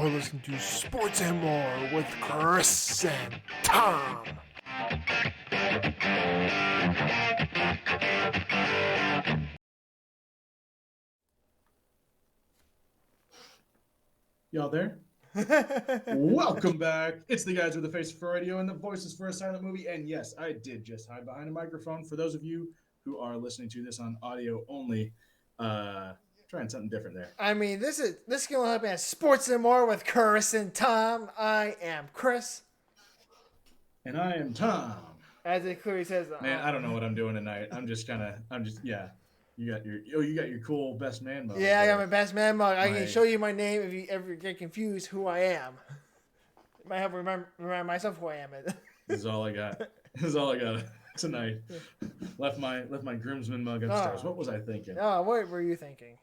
You're listening to Sports and More with Chris and Tom. Y'all there? Welcome back. It's the guys with the face for radio and the voices for a silent movie. And yes, I did just hide behind a microphone. For those of you who are listening to this on audio only, trying something different there. I mean, this is going to happen at Sports and More with Chris and Tom. I am Chris. And I am Tom. As it clearly says. Man, I don't know what I'm doing tonight. Yeah. You got your cool best man mug. Yeah, I got my best man mug. I can show you my name if you ever get confused who I am. I might have to remind myself who I am. This is all I got. This is all I got tonight. Left my groomsman mug upstairs. What was I thinking? Oh, what were you thinking?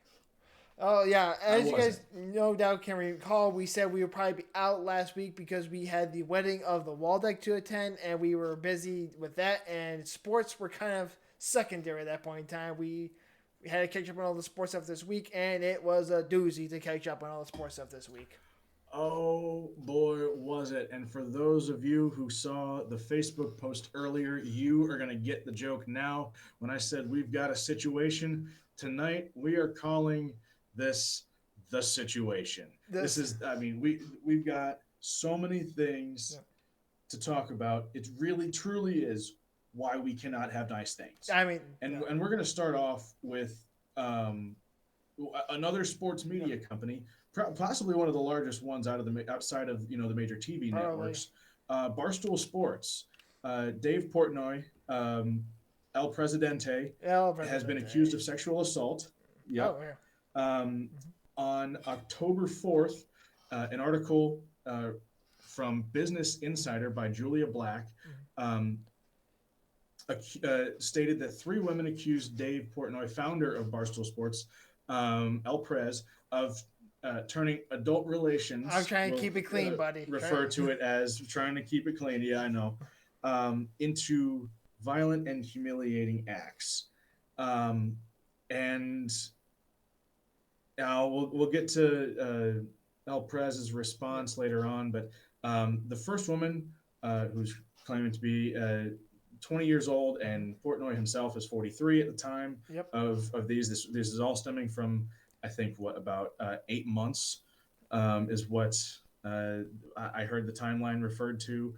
Oh, yeah. As you guys no doubt can recall, we said we would probably be out last week because we had the wedding of the Waldeck to attend, and we were busy with that, and sports were kind of secondary at that point in time. We had to catch up on all the sports stuff this week, and it was a doozy to catch up on all the sports stuff this week. Oh, boy, was it. And for those of you who saw the Facebook post earlier, you are going to get the joke now. When I said we've got a situation, tonight we are calling this the situation. We've got so many things to talk about. It really, truly is why we cannot have nice things. And we're going to start off with another sports media company, possibly one of the largest ones outside of the major TV networks, Barstool Sports. Dave Portnoy, El Presidente, has been accused of sexual assault. Yep. Oh, yeah. On October 4th, an article from Business Insider by Julia Black stated that 3 women accused Dave Portnoy, founder of Barstool Sports, El Prez, of turning adult relations. I'm trying to keep it clean, buddy. Refer to it as trying to keep it clean. Yeah, I know. Into violent and humiliating acts. And now we'll get to El Prez's response later on, but the first woman, who's claiming to be 20 years old, and Portnoy himself is 43 at the time of these. This is all stemming from, I think, about 8 months is what I heard the timeline referred to.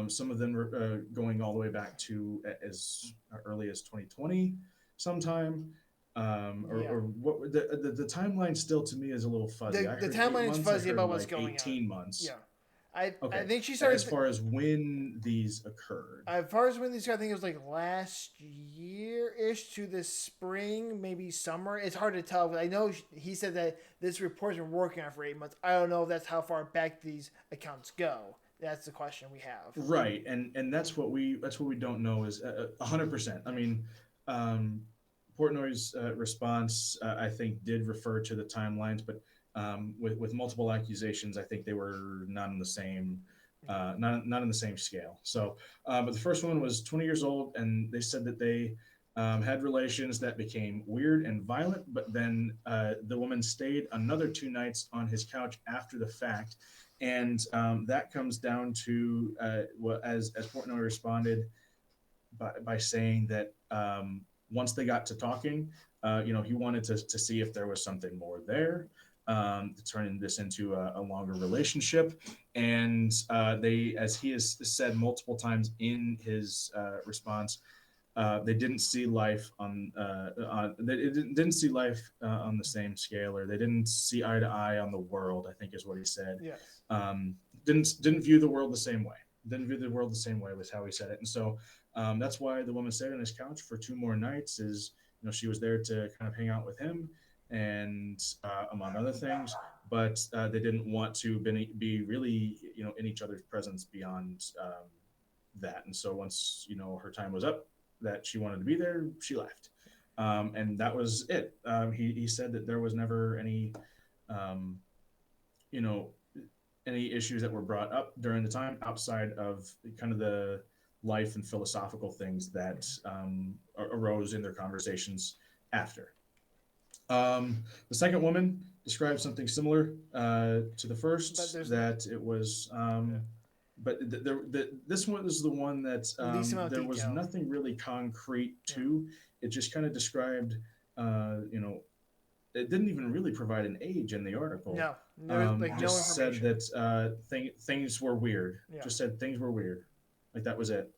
Some of them were going all the way back to as early as 2020 sometime. Or what the timeline still to me is a little fuzzy. The timeline is fuzzy about what's going on. 18 months. Yeah. I think she started as far as when these occurred. As far as when these occurred, I think it was like last year-ish to the spring, maybe summer. It's hard to tell, but I know he said that this report's been working on for 8 months. I don't know if that's how far back these accounts go. That's the question we have. Right, and that's what we don't know is 100%. I mean, Portnoy's response, I think, did refer to the timelines, but with multiple accusations, I think they were not in the same scale. So, but the first one was 20 years old, and they said that they had relations that became weird and violent. But then the woman stayed another 2 nights on his couch after the fact, and that comes down to as Portnoy responded by saying that once they got to talking, he wanted to see if there was something more there. Turning this into a longer relationship, and they, as he has said multiple times in his response, they didn't see life on the same scale, or they didn't see eye to eye on the world, I think is what he said. Yes. Didn't view the world the same way. Was how he said it, and so that's why the woman stayed on his couch for 2 more nights. Is she was there to kind of hang out with him, and among other things, but they didn't want to be really, in each other's presence beyond that. And so once, her time was up, that she wanted to be there, she left. And that was it. He said that there was never any, any issues that were brought up during the time outside of kind of the life and philosophical things that arose in their conversations after. The second woman described something similar to the But first, there's that it was, yeah, but this one is the one that least amount of there was detail. nothing really concrete Yeah. to. It just kind of described, you know, it didn't even really provide an age in the article. No, there's like no Just said information. that things were weird. Yeah. Just said things were weird. Like that was it.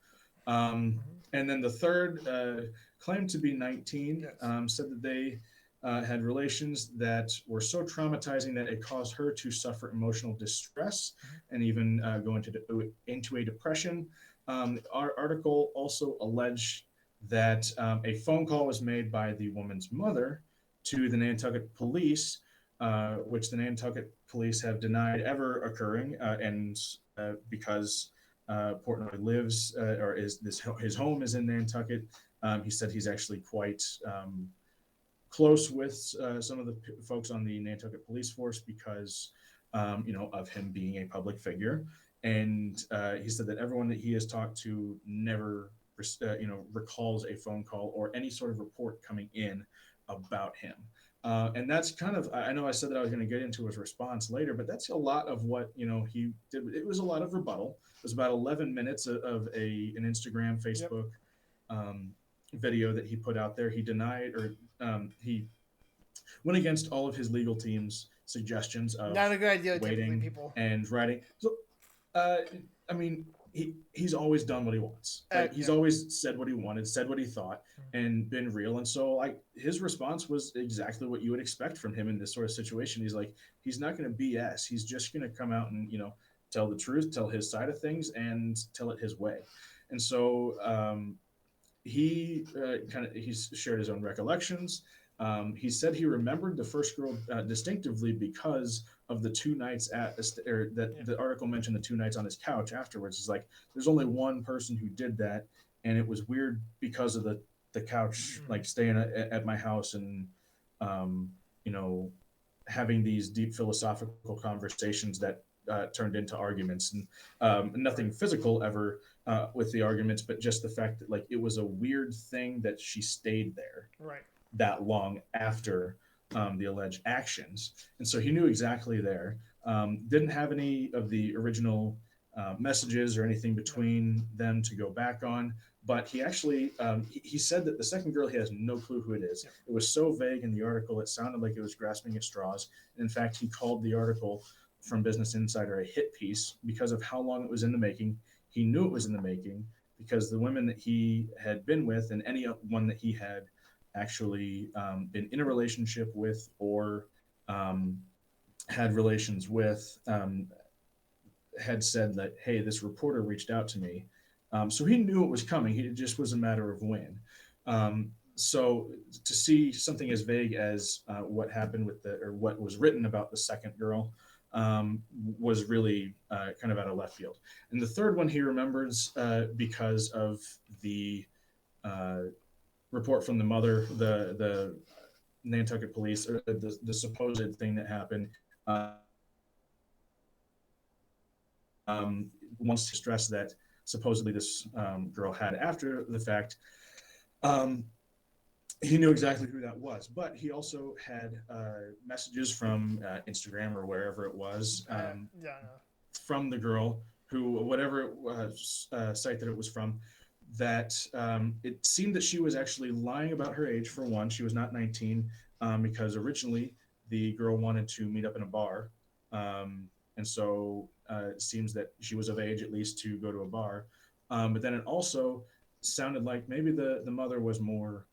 Um, Mm-hmm. and then the third claimed to be 19, Yes. said that they had relations that were so traumatizing that it caused her to suffer emotional distress Mm-hmm. and even go into a depression. Our article also alleged that a phone call was made by the woman's mother to the Nantucket police, which the Nantucket police have denied ever occurring, and because Portnoy lives or is this his home is in Nantucket. He said he's actually quite close with some of the folks on the Nantucket police force because of him being a public figure, and he said that everyone that he has talked to never recalls a phone call or any sort of report coming in about him. And that's kind of, I know I said that I was going to get into his response later, but that's a lot of what he did. It was a lot of rebuttal. It was about 11 minutes of an Instagram, Yep. Facebook um, video that he put out there. He denied, or he went against all of his legal team's suggestions of Not a good idea, typically, waiting people. and writing. So, uh, I mean, he's always done what he wants. Like he's Yeah. always said what he wanted, said what he thought, and been real. And so, like his response was exactly what you would expect from him in this sort of situation. He's like, he's not going to BS. He's just going to come out and tell the truth, tell his side of things, and tell it his way. And so, he he's shared his own recollections. He said he remembered the first girl distinctively because of the two nights or that Yeah. the article mentioned the two nights on his couch afterwards. He's like, there's only one person who did that, and it was weird because of the couch, like staying at my house and um, you know having these deep philosophical conversations that turned into arguments, and nothing Right. physical ever with the arguments, but just the fact that like it was a weird thing that she stayed there Right. that long after the alleged actions, and so he knew exactly there. Didn't have any of the original messages or anything No. between them to go back on. But he actually he said that the second girl, he has no clue who it is. Yep. It was so vague in the article; it sounded like it was grasping at straws. In fact, he called the article from Business Insider a hit piece because of how long it was in the making. He knew it was in the making because the women that he had been with and any one that he had actually been in a relationship with or um, had relations with had said that, hey, this reporter reached out to me. So he knew it was coming. It just was a matter of when. So to see something as vague as what happened with or what was written about the second girl was really kind of out of left field. And the third one he remembers because of the uh, report from the mother, the Nantucket police, or the supposed thing that happened. Wants to stress that supposedly this girl had after the fact. Um, he knew exactly who that was, but he also had messages from Instagram or wherever it was Yeah. from the girl who, whatever it was, site that it was from, that it seemed that she was actually lying about her age. For one, she was not 19 because originally the girl wanted to meet up in a bar. And so it seems that she was of age at least to go to a bar. But then it also sounded like maybe the mother was more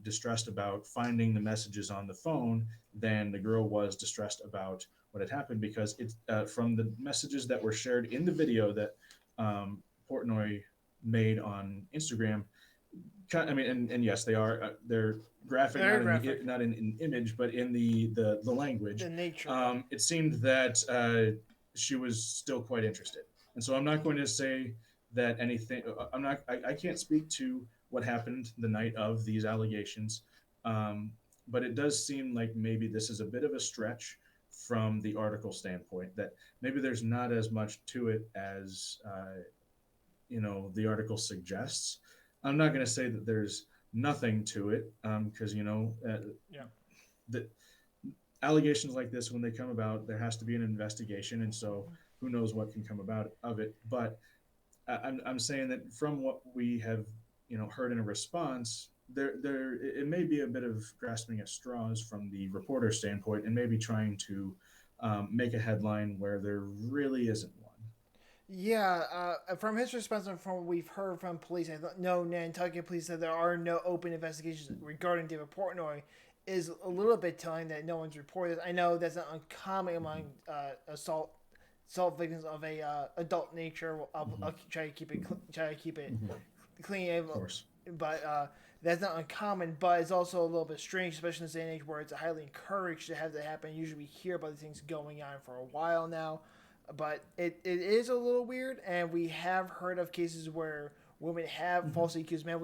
distressed about finding the messages on the phone than the girl was distressed about what had happened, because it's from the messages that were shared in the video that Portnoy made on Instagram. I mean, and yes, they're graphic, Very graphic. not in image, but in the language. The nature. It seemed that she was still quite interested, and so I'm not going to say that anything. I'm not. I can't speak to what happened the night of these allegations, um, but it does seem like maybe this is a bit of a stretch from the article standpoint. That maybe there's not as much to it as the article suggests. I'm not going to say that there's nothing to it because Yeah. the allegations like this, when they come about, there has to be an investigation, and so who knows what can come about of it. But I'm saying that from what we have, heard in a response, there it may be a bit of grasping at straws from the reporter standpoint, and maybe trying to make a headline where there really isn't one. Yeah, from his response and from what we've heard from police, I know Nantucket police said there are no open investigations regarding David Portnoy is a little bit telling that no one's reported. I know that's not uncommon among Mm-hmm. assault victims of a adult nature. Mm-hmm. I'll try to keep it Mm-hmm. clean, Of course. but that's not uncommon. But it's also a little bit strange, especially in this day and age where it's highly encouraged to have that happen. Usually, we hear about these things going on for a while now, but it is a little weird, and we have heard of cases where women have Mm-hmm. falsely accused men.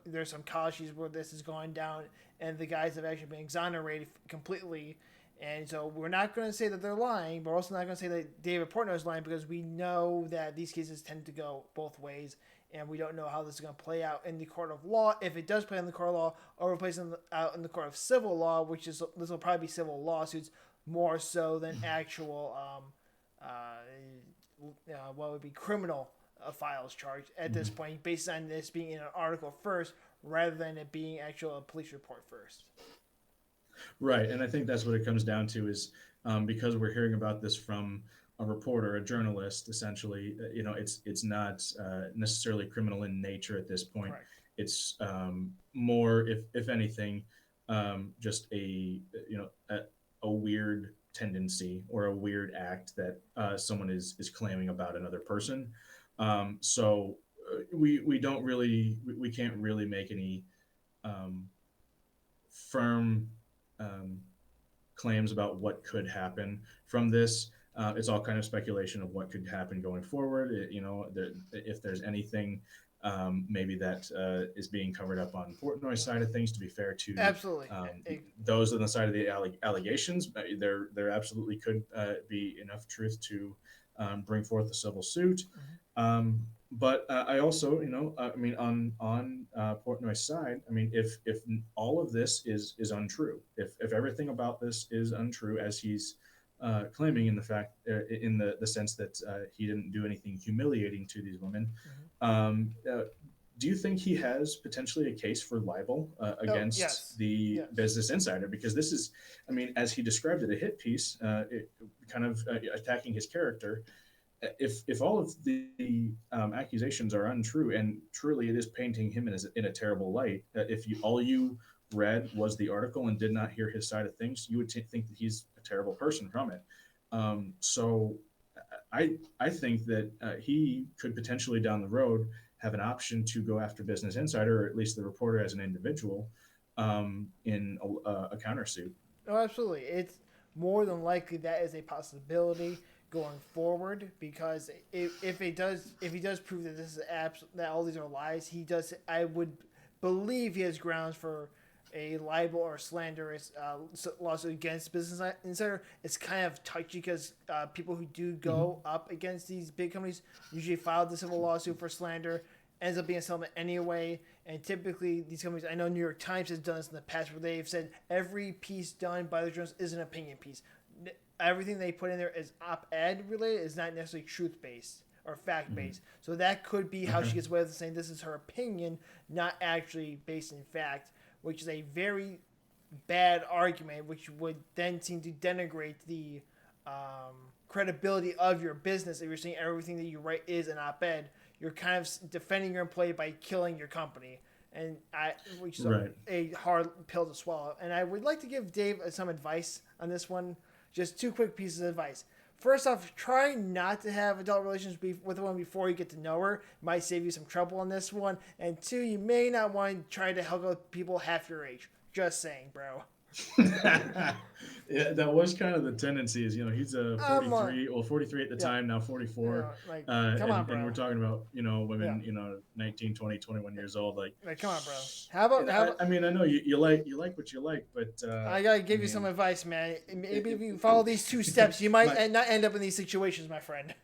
There's some colleges where this has gone down, and the guys have actually been exonerated completely. And so we're not going to say that they're lying, but we're also not going to say that David Portnoy is lying because we know that these cases tend to go both ways, and we don't know how this is going to play out in the court of law. If it does play in the court of law, or plays out in the court of civil law, which is this will probably be civil lawsuits more so than actual what would be criminal files charged at this Mm-hmm. point, based on this being in an article first rather than it being actual a police report first. Right, and I think that's what it comes down to is because we're hearing about this from a reporter, a journalist, essentially. It's not necessarily criminal in nature at this point. Correct. It's more, if anything, just a weird tendency or a weird act that someone is claiming about another person. So we don't really we can't really make any um, firm um, claims about what could happen from this. It's all kind of speculation of what could happen going forward. If there's anything maybe that is being covered up on Portnoy's side of things. To be fair to Absolutely. those on the side of the allegations, there absolutely could be enough truth to bring forth a civil suit. But I also, I mean, on Portnoy's side, I mean, if all of this is untrue, if everything about this is untrue, as he's claiming in the sense that he didn't do anything humiliating to these women, Mm-hmm. do you think he has potentially a case for libel Oh, against yes. the Yes. Business Insider? Because this is, I mean, as he described it, a hit piece, kind of attacking his character. If all of the accusations are untrue and truly it is painting him in a terrible light, if all you read was the article and did not hear his side of things, you would think that he's a terrible person from it. So I think that he could potentially down the road have an option to go after Business Insider, or at least the reporter as an individual, in a countersuit. Oh, absolutely. It's more than likely that is a possibility going forward because if he does prove that this is that all these are lies, he does. I would believe he has grounds for a libel or slanderous lawsuit against Business Insider. It's kind of touchy because people who do Mm-hmm. go up against these big companies usually file the civil lawsuit for slander, ends up being a settlement anyway. And typically, these companies, I know New York Times has done this in the past, where they've said every piece done by the journalist is an opinion piece. Everything they put in there is op-ed related, is not necessarily truth-based or fact-based. Mm-hmm. So that could be how Okay. she gets away with saying this is her opinion, not actually based in fact, which is a very bad argument, which would then seem to denigrate the credibility of your business. If you're saying everything that you write is an op-ed, you're kind of defending your employee by killing your company, which is Right. a hard pill to swallow. And I would like to give Dave some advice on this one. Just two quick pieces of advice. First off, try not to have adult relations with a woman before you get to know her. It might save you some trouble on this one. And two, you may not want to try to hook up with people half your age. Just saying, bro. Yeah, that was kind of the tendency. Is he's a I'm on. 43, well 43 at the Yeah. time, now 44, Like, come on, and bro. we're talking about Yeah. women 19, 20, 21 years old. Like, Come on, bro. How about I mean, I know you like what you like, but I gotta give I you some mean, advice, man. Maybe it, if you follow these two steps, you might my, not end up in these situations, my friend.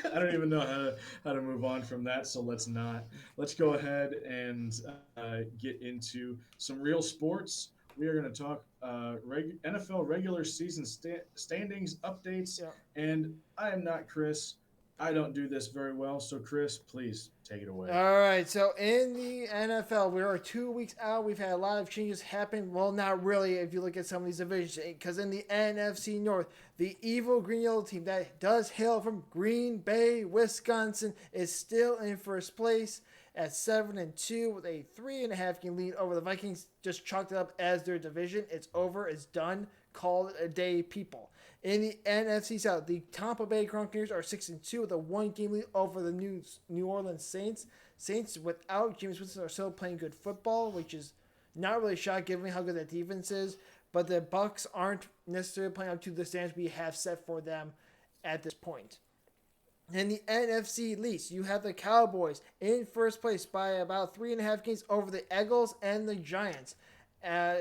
I don't even know how to move on from that. So let's not. Let's go ahead and get into some real sports. We are going to talk NFL regular season standings updates. Yeah. And I am not Chris. I don't do this very well. So Chris, please take it away. All right, so in the NFL, we are 2 weeks out. We've had a lot of changes happen. Well, not really if you look at some of these divisions, because in the NFC North, the evil green yellow team that does hail from Green Bay, Wisconsin, is still in first place at 7-2 with a 3.5 game lead over the Vikings. Just chalked it up as their division. It's over. It's done. Call it a day, people. In the NFC South, the Tampa Bay Buccaneers are 6-2 with a 1 game lead over the New Orleans Saints. Saints without James Winston are still playing good football, which is not really shocked given how good that defense is. But the Bucs aren't necessarily playing up to the standards we have set for them at this point. In the NFC East, you have the Cowboys in first place by about 3.5 games over the Eagles and the Giants.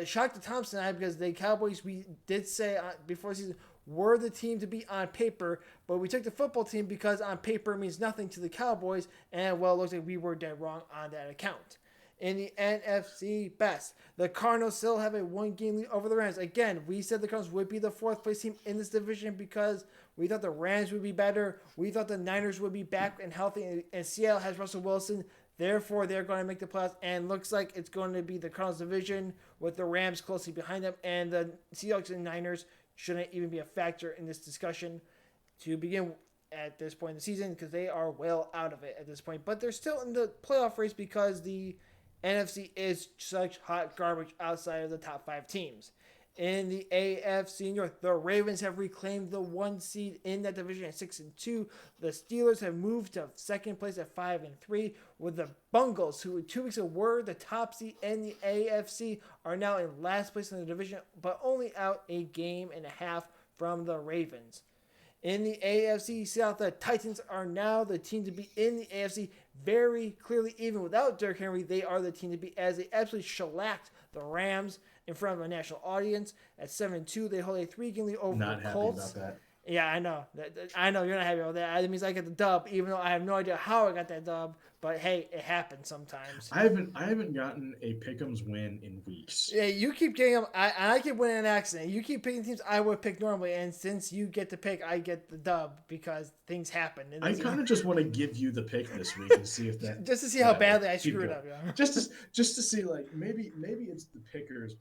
Shocked to Thompson and I because the Cowboys, we did say before the season, were the team to beat on paper, but we took the football team because on paper means nothing to the Cowboys, and well, it looks like we were dead wrong on that account. In the NFC West, the Cardinals still have a 1 game lead over the Rams. Again, we said the Cardinals would be the fourth place team in this division because we thought the Rams would be better. We thought the Niners would be back and healthy, and Seattle has Russell Wilson. Therefore, they're going to make the playoffs, and looks like it's going to be the Cardinals division with the Rams closely behind them, and the Seahawks and Niners shouldn't even be a factor in this discussion to begin at this point in the season because they are well out of it at this point. But they're still in the playoff race because the NFC is such hot garbage outside of the top 5 teams. In the AFC North, the Ravens have reclaimed the 1 seed in that division at 6-2. The Steelers have moved to second place at 5-3, with the Bungles, who 2 weeks ago were the top seed in the AFC, are now in last place in the division, but only out 1.5 games from the Ravens. In the AFC South, the Titans are now the team to beat in the AFC very clearly. Even without Derrick Henry, they are the team to beat as they absolutely shellacked the Rams in front of a national audience. At 7-2, they hold a 3-game lead over Not the Colts. happy about that. Yeah, I know. I know you're not happy about that. That means I get the dub, even though I have no idea how I got that dub. But hey, it happens sometimes. I haven't gotten a Pick'ems win in weeks. Yeah, you keep getting them. I keep winning an accident. You keep picking teams I would pick normally, and since you get to pick, I get the dub because things happen. I kind of just want to give you the pick this week and see if that just to see how badly I screwed up. Yeah. Just to see, like, maybe it's the picker's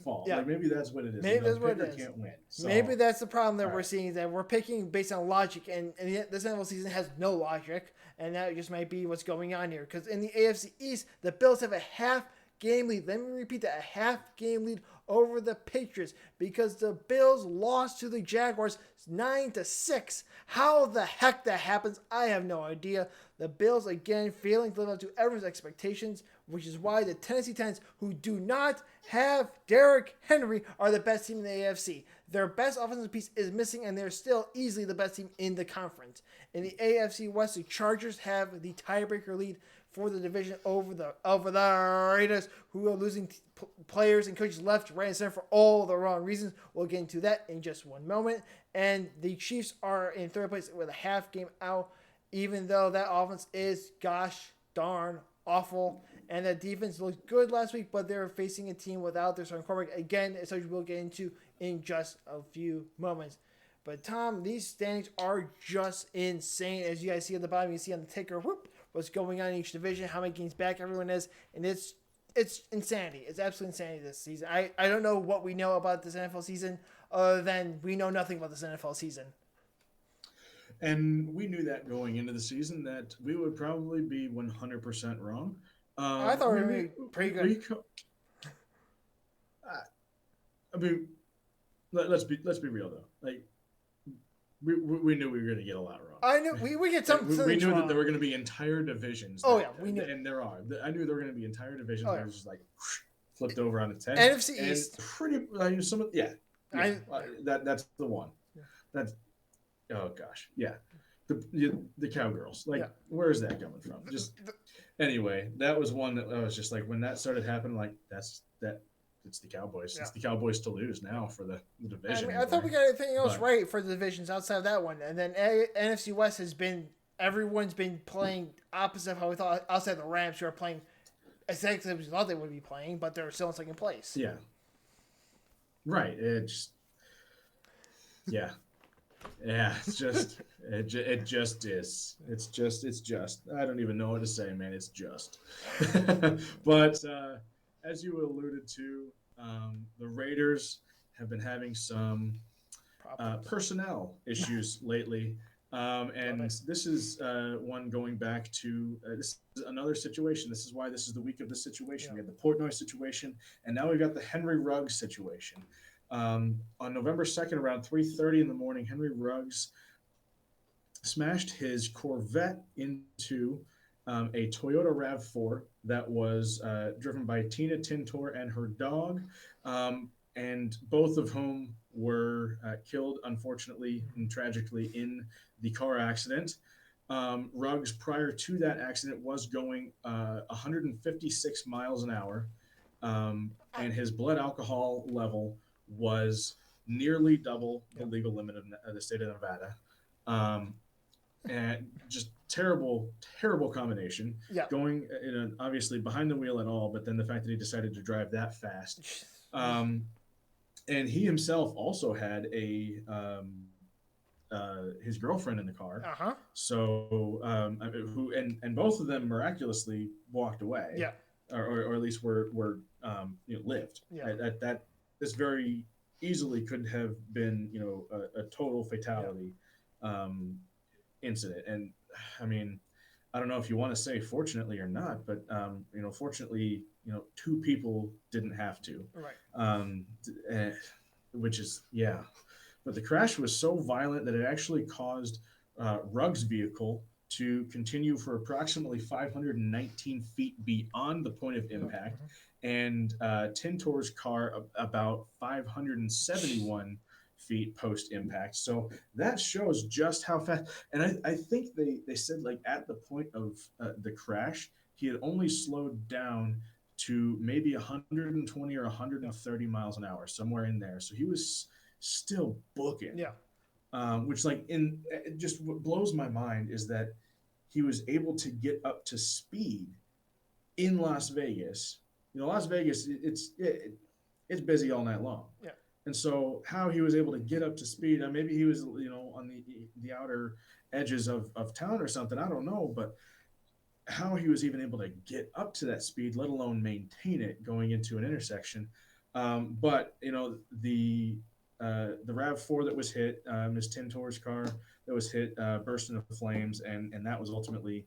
fault. Yeah. Like maybe that's what it is. Maybe that's what it is. Can't win. So, maybe that's the problem that we're seeing, is that we're picking based on logic, and this NFL season has no logic, and that just might be what's going on here. Because in the AFC East, the Bills have a half-game lead. Let me repeat that: a half-game lead over the Patriots, because the Bills lost to the Jaguars 9-6. How the heck that happens, I have no idea. The Bills again failing to live up to everyone's expectations, which is why the Tennessee Titans, who do not have Derrick Henry, are the best team in the AFC. Their best offensive piece is missing, and they're still easily the best team in the conference. In the AFC West, the Chargers have the tiebreaker lead for the division over the Raiders, who are losing players and coaches left, right, and center for all the wrong reasons. We'll get into that in just one moment. And the Chiefs are in third place with a half game out, even though that offense is gosh darn awful. And the defense looked good last week, but they're facing a team without their starting quarterback. Again, it's something we'll get into in just a few moments. But Tom, these standings are just insane. As you guys see at the bottom, you see on the ticker, what's going on in each division, how many games back everyone is, and it's insanity. It's absolute insanity this season. I don't know what we know about this NFL season other than we know nothing about this NFL season. And we knew that going into the season that we would probably be 100% wrong. I thought we were going to be pretty good. I mean, let's be real though. Like we knew we were going to get a lot wrong. I knew we get some. We knew that there were going to be entire divisions. Oh yeah, we knew, and there are. I knew there were going to be entire divisions that was just like flipped over on its head. NFC East, pretty. Some of that's the one. Yeah. That's oh gosh, yeah. The Cowgirls, like where is that coming from? Just anyway, that was one that I was just like when that started happening, like this it's the Cowboys. Yeah. It's the Cowboys to lose now for the division. I thought we got everything else right for the divisions outside of that one, and then NFC West has been everyone's been playing opposite of how we thought. Outside the Rams, who are playing exactly as we thought they would be playing, but they're still in second place. Yeah. Right. It's yeah. Yeah, it's just it just is. It's just. I don't even know what to say, man. It's just. But as you alluded to, the Raiders have been having some personnel issues lately, and this is one going back to this is another situation. This is why this is the week of the situation. We had the Portnoy situation, and now we've got the Henry Ruggs situation. On November 2nd, around 3:30 in the morning, Henry Ruggs smashed his Corvette into a Toyota RAV4 that was driven by Tina Tintor and her dog, and both of whom were killed, unfortunately and tragically, in the car accident. Ruggs, prior to that accident, was going 156 miles an hour, and his blood alcohol level was nearly double the legal limit of the state of Nevada. And just terrible combination. Yeah. Going obviously behind the wheel and all, but then the fact that he decided to drive that fast. And he himself also had his girlfriend in the car. Uh-huh. So who and both of them miraculously walked away. Yeah. Or at least were lived. Yeah. That this very easily could have been a total fatality incident. And I mean, I don't know if you want to say fortunately or not, but fortunately, two people didn't have to. Right. Which is but the crash was so violent that it actually caused Ruggs' vehicle to continue for approximately 519 feet beyond the point of impact, and Tintor's car about 571 feet post impact. So that shows just how fast. And I think they said, like, at the point of the crash, he had only slowed down to maybe 120 or 130 miles an hour, somewhere in there. So he was still booking. Which, like, it just what blows my mind is that he was able to get up to speed in Las Vegas. Las Vegas, it's busy all night long. Yeah. And so how he was able to get up to speed, maybe he was, on the outer edges of town or something, I don't know, but how he was even able to get up to that speed, let alone maintain it going into an intersection. But the RAV4 that was hit, Ms. Tintor's car that was hit, burst into flames, and that was ultimately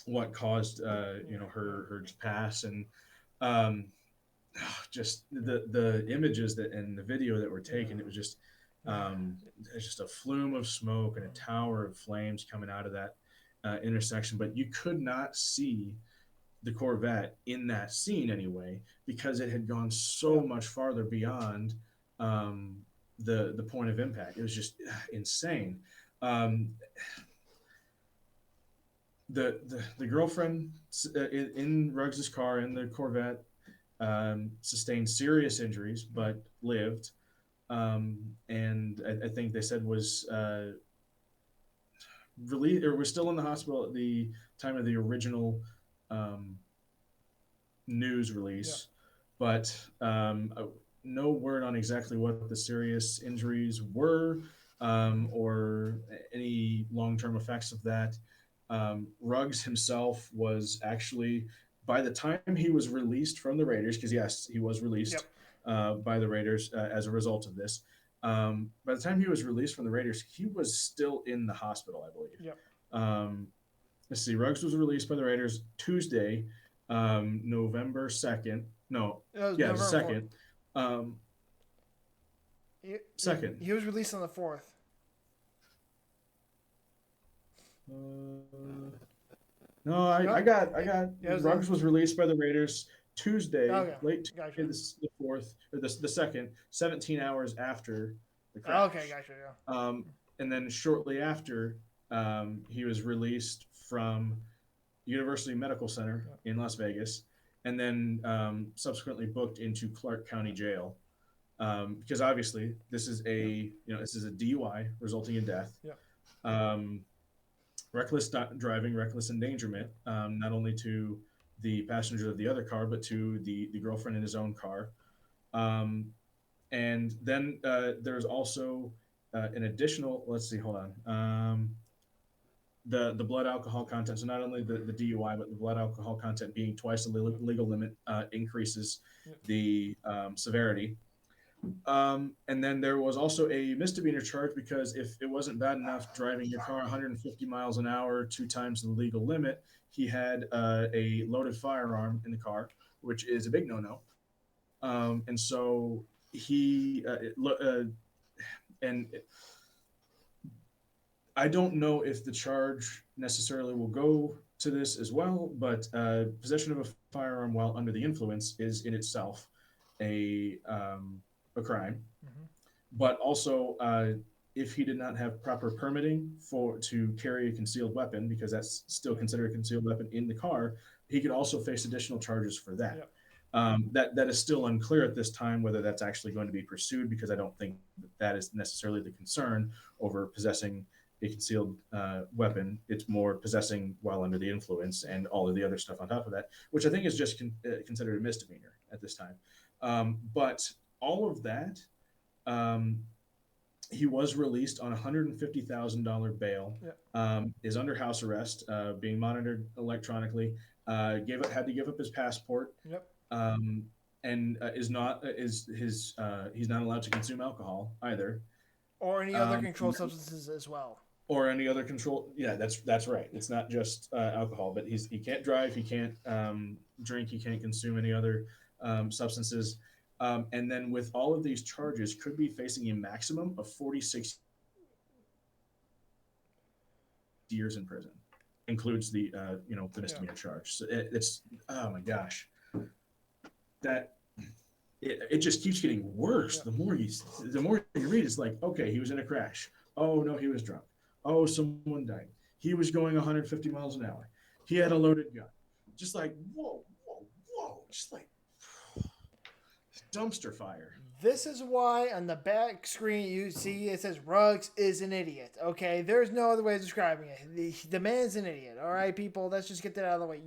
what caused her to pass. And just the images and the video that were taken, it was just just a flume of smoke and a tower of flames coming out of that intersection. But you could not see the Corvette in that scene anyway, because it had gone so much farther beyond the point of impact. It was just insane. The girlfriend in Ruggs' car in the Corvette sustained serious injuries but lived, and I think they said was released or was still in the hospital at the time of the original news release, but no word on exactly what the serious injuries were, or any long-term effects of that. Ruggs himself was actually, by the time he was released from the Raiders, because yes, he was released by the Raiders as a result of this. By the time he was released from the Raiders, he was still in the hospital, I believe. Let's see. Ruggs was released by the Raiders Tuesday, November 2nd. No, yeah, the 2nd. Second. He was released on the 4th. No, I got Ruggs was released by the Raiders Tuesday, late Tuesday, the 4th or the 2nd, 17 hours after the crash. Okay, gotcha. And then shortly after, he was released from University Medical Center in Las Vegas, and then subsequently booked into Clark County Jail, because obviously Yeah. this is a DUI resulting in death, Yeah. um, reckless driving, reckless endangerment, not only to the passengers of the other car, but to the girlfriend in his own car. Um, and then there's also an additional. Let's see, hold on. The blood alcohol content. So not only the DUI, but the blood alcohol content being twice the Yeah. legal limit increases Yeah. the severity. And then there was also a misdemeanor charge because if it wasn't bad enough driving your car 150 miles an hour, two times the legal limit, he had a loaded firearm in the car, which is a big no-no. And so and I don't know if the charge necessarily will go to this as well, but possession of a firearm while under the influence is in itself a crime. Mm-hmm. But also, if he did not have proper permitting to carry a concealed weapon, because that's still Yeah. considered a concealed weapon in the car, he could also face additional charges for that. Yeah. That is still unclear at this time whether that's actually going to be pursued, because I don't think that is necessarily the concern over possessing a concealed weapon. It's more possessing while under the influence and all of the other stuff on top of that, which I think is just considered a misdemeanor at this time. But all of that, um, he was released on $150,000 bail. Yeah. Is under house arrest, being monitored electronically. Had to give up his passport, Yep. um, and is not is his he's not allowed to consume alcohol either, Or any other controlled substances as well. or any other control. Yeah, that's right. It's not just alcohol, but he can't drive, he can't drink, he can't consume any other substances. And then with all of these charges, could be facing a maximum of 46 years in prison. Includes the Yeah. misdemeanor charge. So it's, oh my gosh, that it just keeps getting worse. Yeah. The more you read, it's like, okay, he was in a crash. Oh no, he was drunk. Oh, someone died. He was going 150 miles an hour. He had a loaded gun. Just like whoa, whoa, whoa. Just like dumpster fire. This is why on the back screen you see it says Ruggs is an idiot. Okay, there's no other way of describing it. The man's an idiot. All right, people, let's just get that out of the way.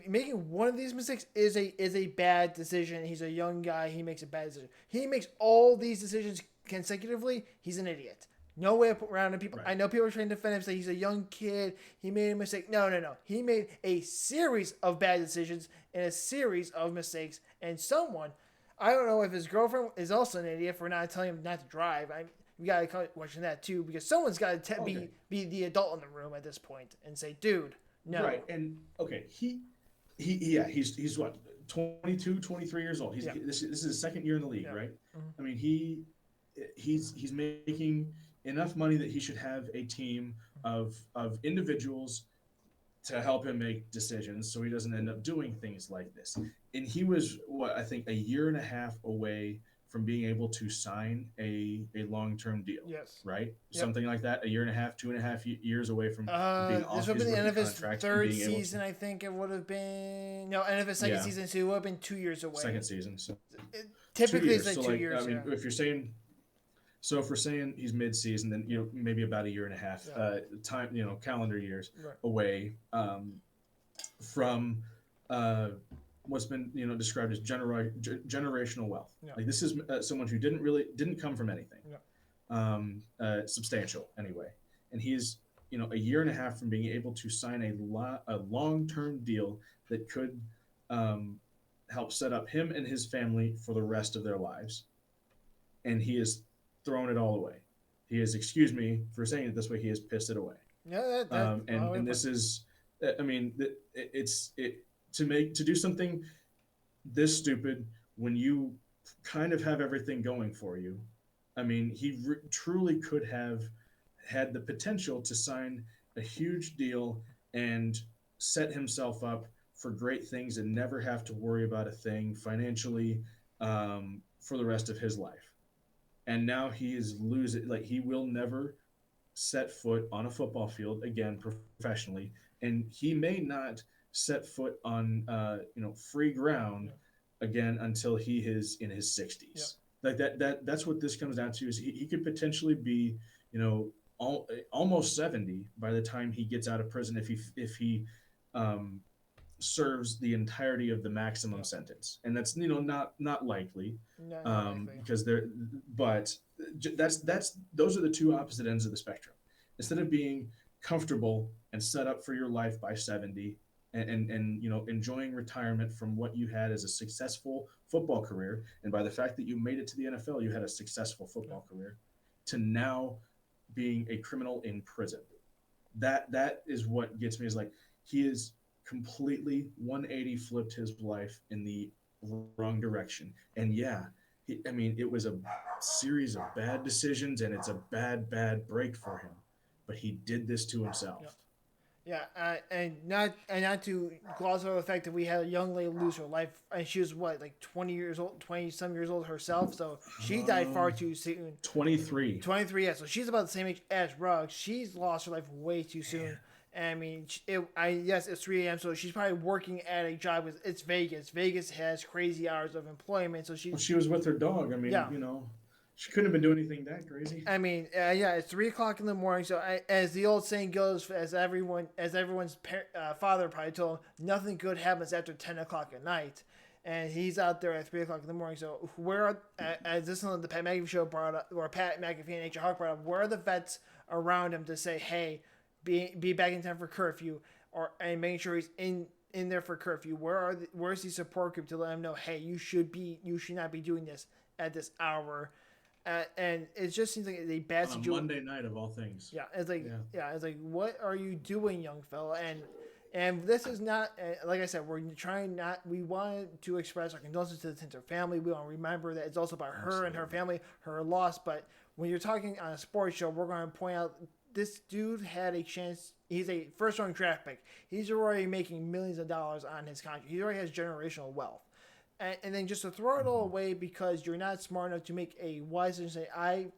Making one of these mistakes is a bad decision. He's a young guy. He makes a bad decision. He makes all these decisions consecutively. He's an idiot. No way around it. People, Right. I know people are trying to defend him, say he's a young kid. He made a mistake. No, no, no. He made a series of bad decisions and a series of mistakes. And someone, I don't know if his girlfriend is also an idiot for not telling him not to drive. We gotta question that too, because someone's got to be the adult in the room at this point and say, dude, no. Right. And okay, he's what, 22, 23 years old. This is his second year in the league, Yeah. right? Mm-hmm. I mean, he's making enough money that he should have a team of individuals to help him make decisions so he doesn't end up doing things like this. And he was, what, I think a year and a half away from being able to sign a long-term deal. Yes. Right? Yep. Something like that. A year and a half, 2.5 years away from being off this would have his been the end of rookie his contract and third being able to- season. I think it would have been end of his second Yeah. season. So it would have been 2 years away. second season. So Typically, 2 it's like so 2 years. I mean, Yeah. if you're saying, so if we're saying he's mid-season, then maybe about a year and a half time, calendar years Right. away from what's been described as generational wealth. Yeah. Like this is someone who didn't come from anything Yeah. substantial anyway, and he's a year and a half from being able to sign a long-term deal that could help set up him and his family for the rest of their lives, and he has thrown it all away. He has, excuse me for saying it this way, he has pissed it away. Yeah. And this is, I mean, to do something this stupid when you kind of have everything going for you. I mean, he truly could have had the potential to sign a huge deal and set himself up for great things and never have to worry about a thing financially for the rest of his life. And now he is losing, like he will never set foot on a football field again professionally and he may not set foot on free ground Yeah. again until he is in his Yeah. 60s. Like that's what this comes down to is he could potentially be you know almost 70 by the time he gets out of prison if he um, serves the entirety of the maximum Yeah. sentence, and that's not likely No, not likely. because they're but that's those are the two opposite ends of the spectrum. Instead of being comfortable and set up for your life by 70 and enjoying retirement from what you had as a successful football career, and by the fact that you made it to the NFL you had a successful Yeah. football career, to now being a criminal in prison. That is what gets me, is like he is completely 180 flipped his life in the wrong direction. And yeah, I mean, it was a series of bad decisions and it's a bad break for him, but he did this to Yeah. himself. Yeah, and not to gloss over the fact that we had a young lady lose her life, and she was what, like 20 years old, 20 some years old herself. So she died far um too soon. 23. 23, yeah. So she's about the same age as Ruggs. She's lost her life way too soon. Man. And I mean, yes, it's 3 a.m. So she's probably working at a job with it's Vegas. Vegas has crazy hours of employment. So Well, she's she was with her dog. I mean, yeah. she couldn't have been doing anything that crazy. I mean, yeah, it's 3 o'clock in the morning. So, as the old saying goes, as everyone's father probably told him, nothing good happens after 10 o'clock at night, and he's out there at 3 o'clock in the morning. So, where are, as this one the Pat McAfee show brought up, or Pat McAfee and H. Hawk brought up, where are the vets around him to say, hey, be back in time for curfew, or and making sure he's in there for curfew? Where's the support group to let him know, hey, you should not be doing this at this hour. And it just seems like a bad On a situation. Monday night of all things. Yeah, it's like Yeah. what are you doing, young fella? And this is not like I said. We're trying not. We want to express our condolences to the Tinter family. We want to remember that it's also about her and her Absolutely. family, her loss. But when you're talking on a sports show, we're going to point out this dude had a chance. He's a first round draft pick. He's already making millions of dollars on his contract. He already has generational wealth. And then just to throw it all Mhm. away because you're not smart enough to make a wise decision, say, I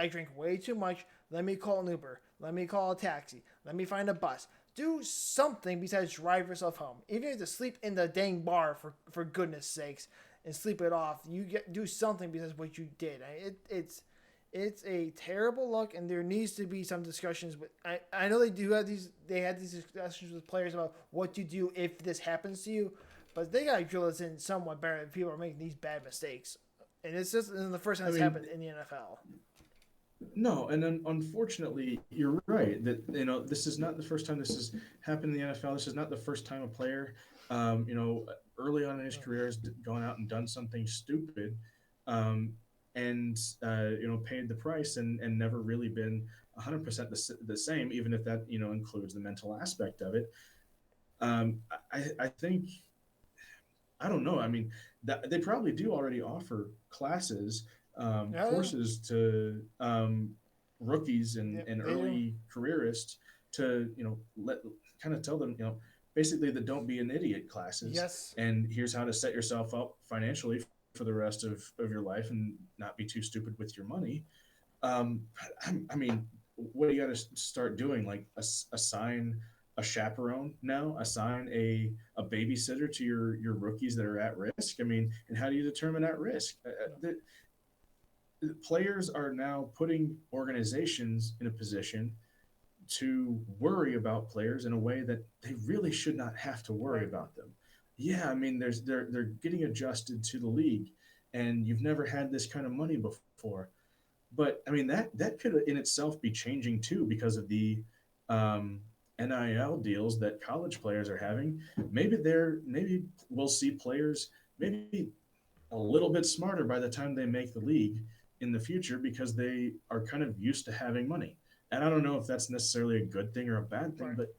drink way too much. Let me call an Uber. Let me call a taxi. Let me find a bus. Do something besides drive yourself home. Even if you have to sleep in the dang bar for goodness sakes and sleep it off, do something besides what you did. It's a terrible look, and there needs to be some discussions. But I know they had these discussions with players about what to do if this happens to you, but they gotta drill this in somewhat better if people are making these bad mistakes. And it's just the first time I it's mean, happened in the NFL. no, and then unfortunately, you're right that this is not the first time this has happened in the NFL. This is not the first time a player, um, you know, early on in his career has gone out and done something stupid, um, and paid the price and never really been 100% the same, even if that includes the mental aspect of it. I think I don't know. I mean, that they probably do already offer classes, Yeah, courses to rookies and, yeah, and they do. early careerists to let kind of tell them basically that don't be an idiot classes, Yes. and here's how to set yourself up financially for the rest of your life and not be too stupid with your money. I mean, what do you got to start doing? Like assign a chaperone now, assign a babysitter to your rookies that are at risk. I mean, and how do you determine at risk? The players are now putting organizations in a position to worry about players in a way that they really should not have to worry Right. about them. Yeah, I mean, they're getting adjusted to the league, and you've never had this kind of money before. But I mean, that could in itself be changing too because of the um, NIL deals that college players are having. Maybe we'll see players maybe a little bit smarter by the time they make the league in the future because they are kind of used to having money. And I don't know if that's necessarily a good thing or a bad thing, Right. but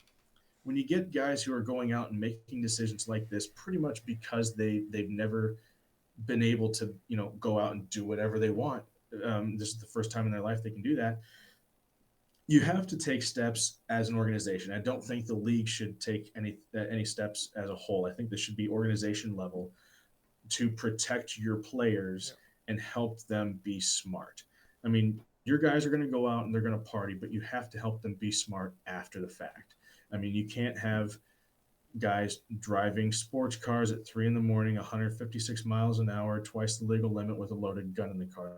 when you get guys who are going out and making decisions like this pretty much because they've never been able to go out and do whatever they want. This is the first time in their life they can do that. You have to take steps as an organization. I don't think the league should take any steps as a whole. I think this should be organization level to protect your Yeah. players and help them be smart. I mean, your guys are going to go out and they're going to party, but you have to help them be smart after the fact. I mean, you can't have guys driving sports cars at 3 in the morning, 156 miles an hour, twice the legal limit with a loaded gun in the car.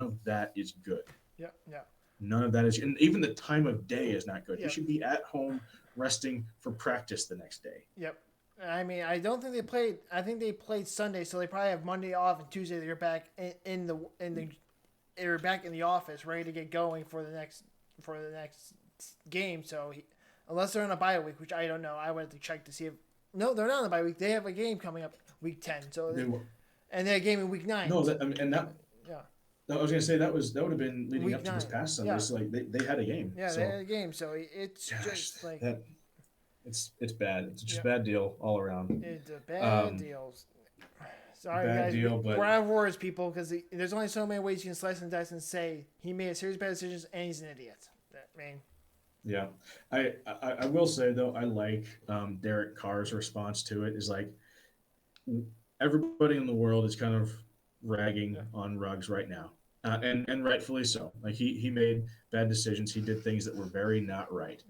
None of that is good. Yeah, yeah, None of that is, and even the time of day is not good. He yeah, should be at home resting for practice the next day. yep. I mean, I don't think they played. I think they played Sunday, so they probably have Monday off and Tuesday they're back in the they're back in the office, ready to get going for the next game. So unless they're on a bye week, which I don't know, I would have to check to see if no, they're not on a bye week. They have a game coming up week 10. So and they had a game in week 9. No, that, I mean, and that. Yeah. I was gonna say that would have been leading Week up to 9. this past Sunday. Yeah. So like they had a game. Yeah, so, they had a game. So it's just like that. It's bad. It's just a bad deal all around. it's a bad deal. Sorry, bad guys. deal, but we're out of words, people, because there's only so many ways you can slice and dice and say he made a series of bad decisions and he's an idiot. I mean, yeah, I will say though I like Derek Carr's response to it is like everybody in the world is kind of ragging on Ruggs right now, and rightfully so. Like he made bad decisions. He did things that were very not right.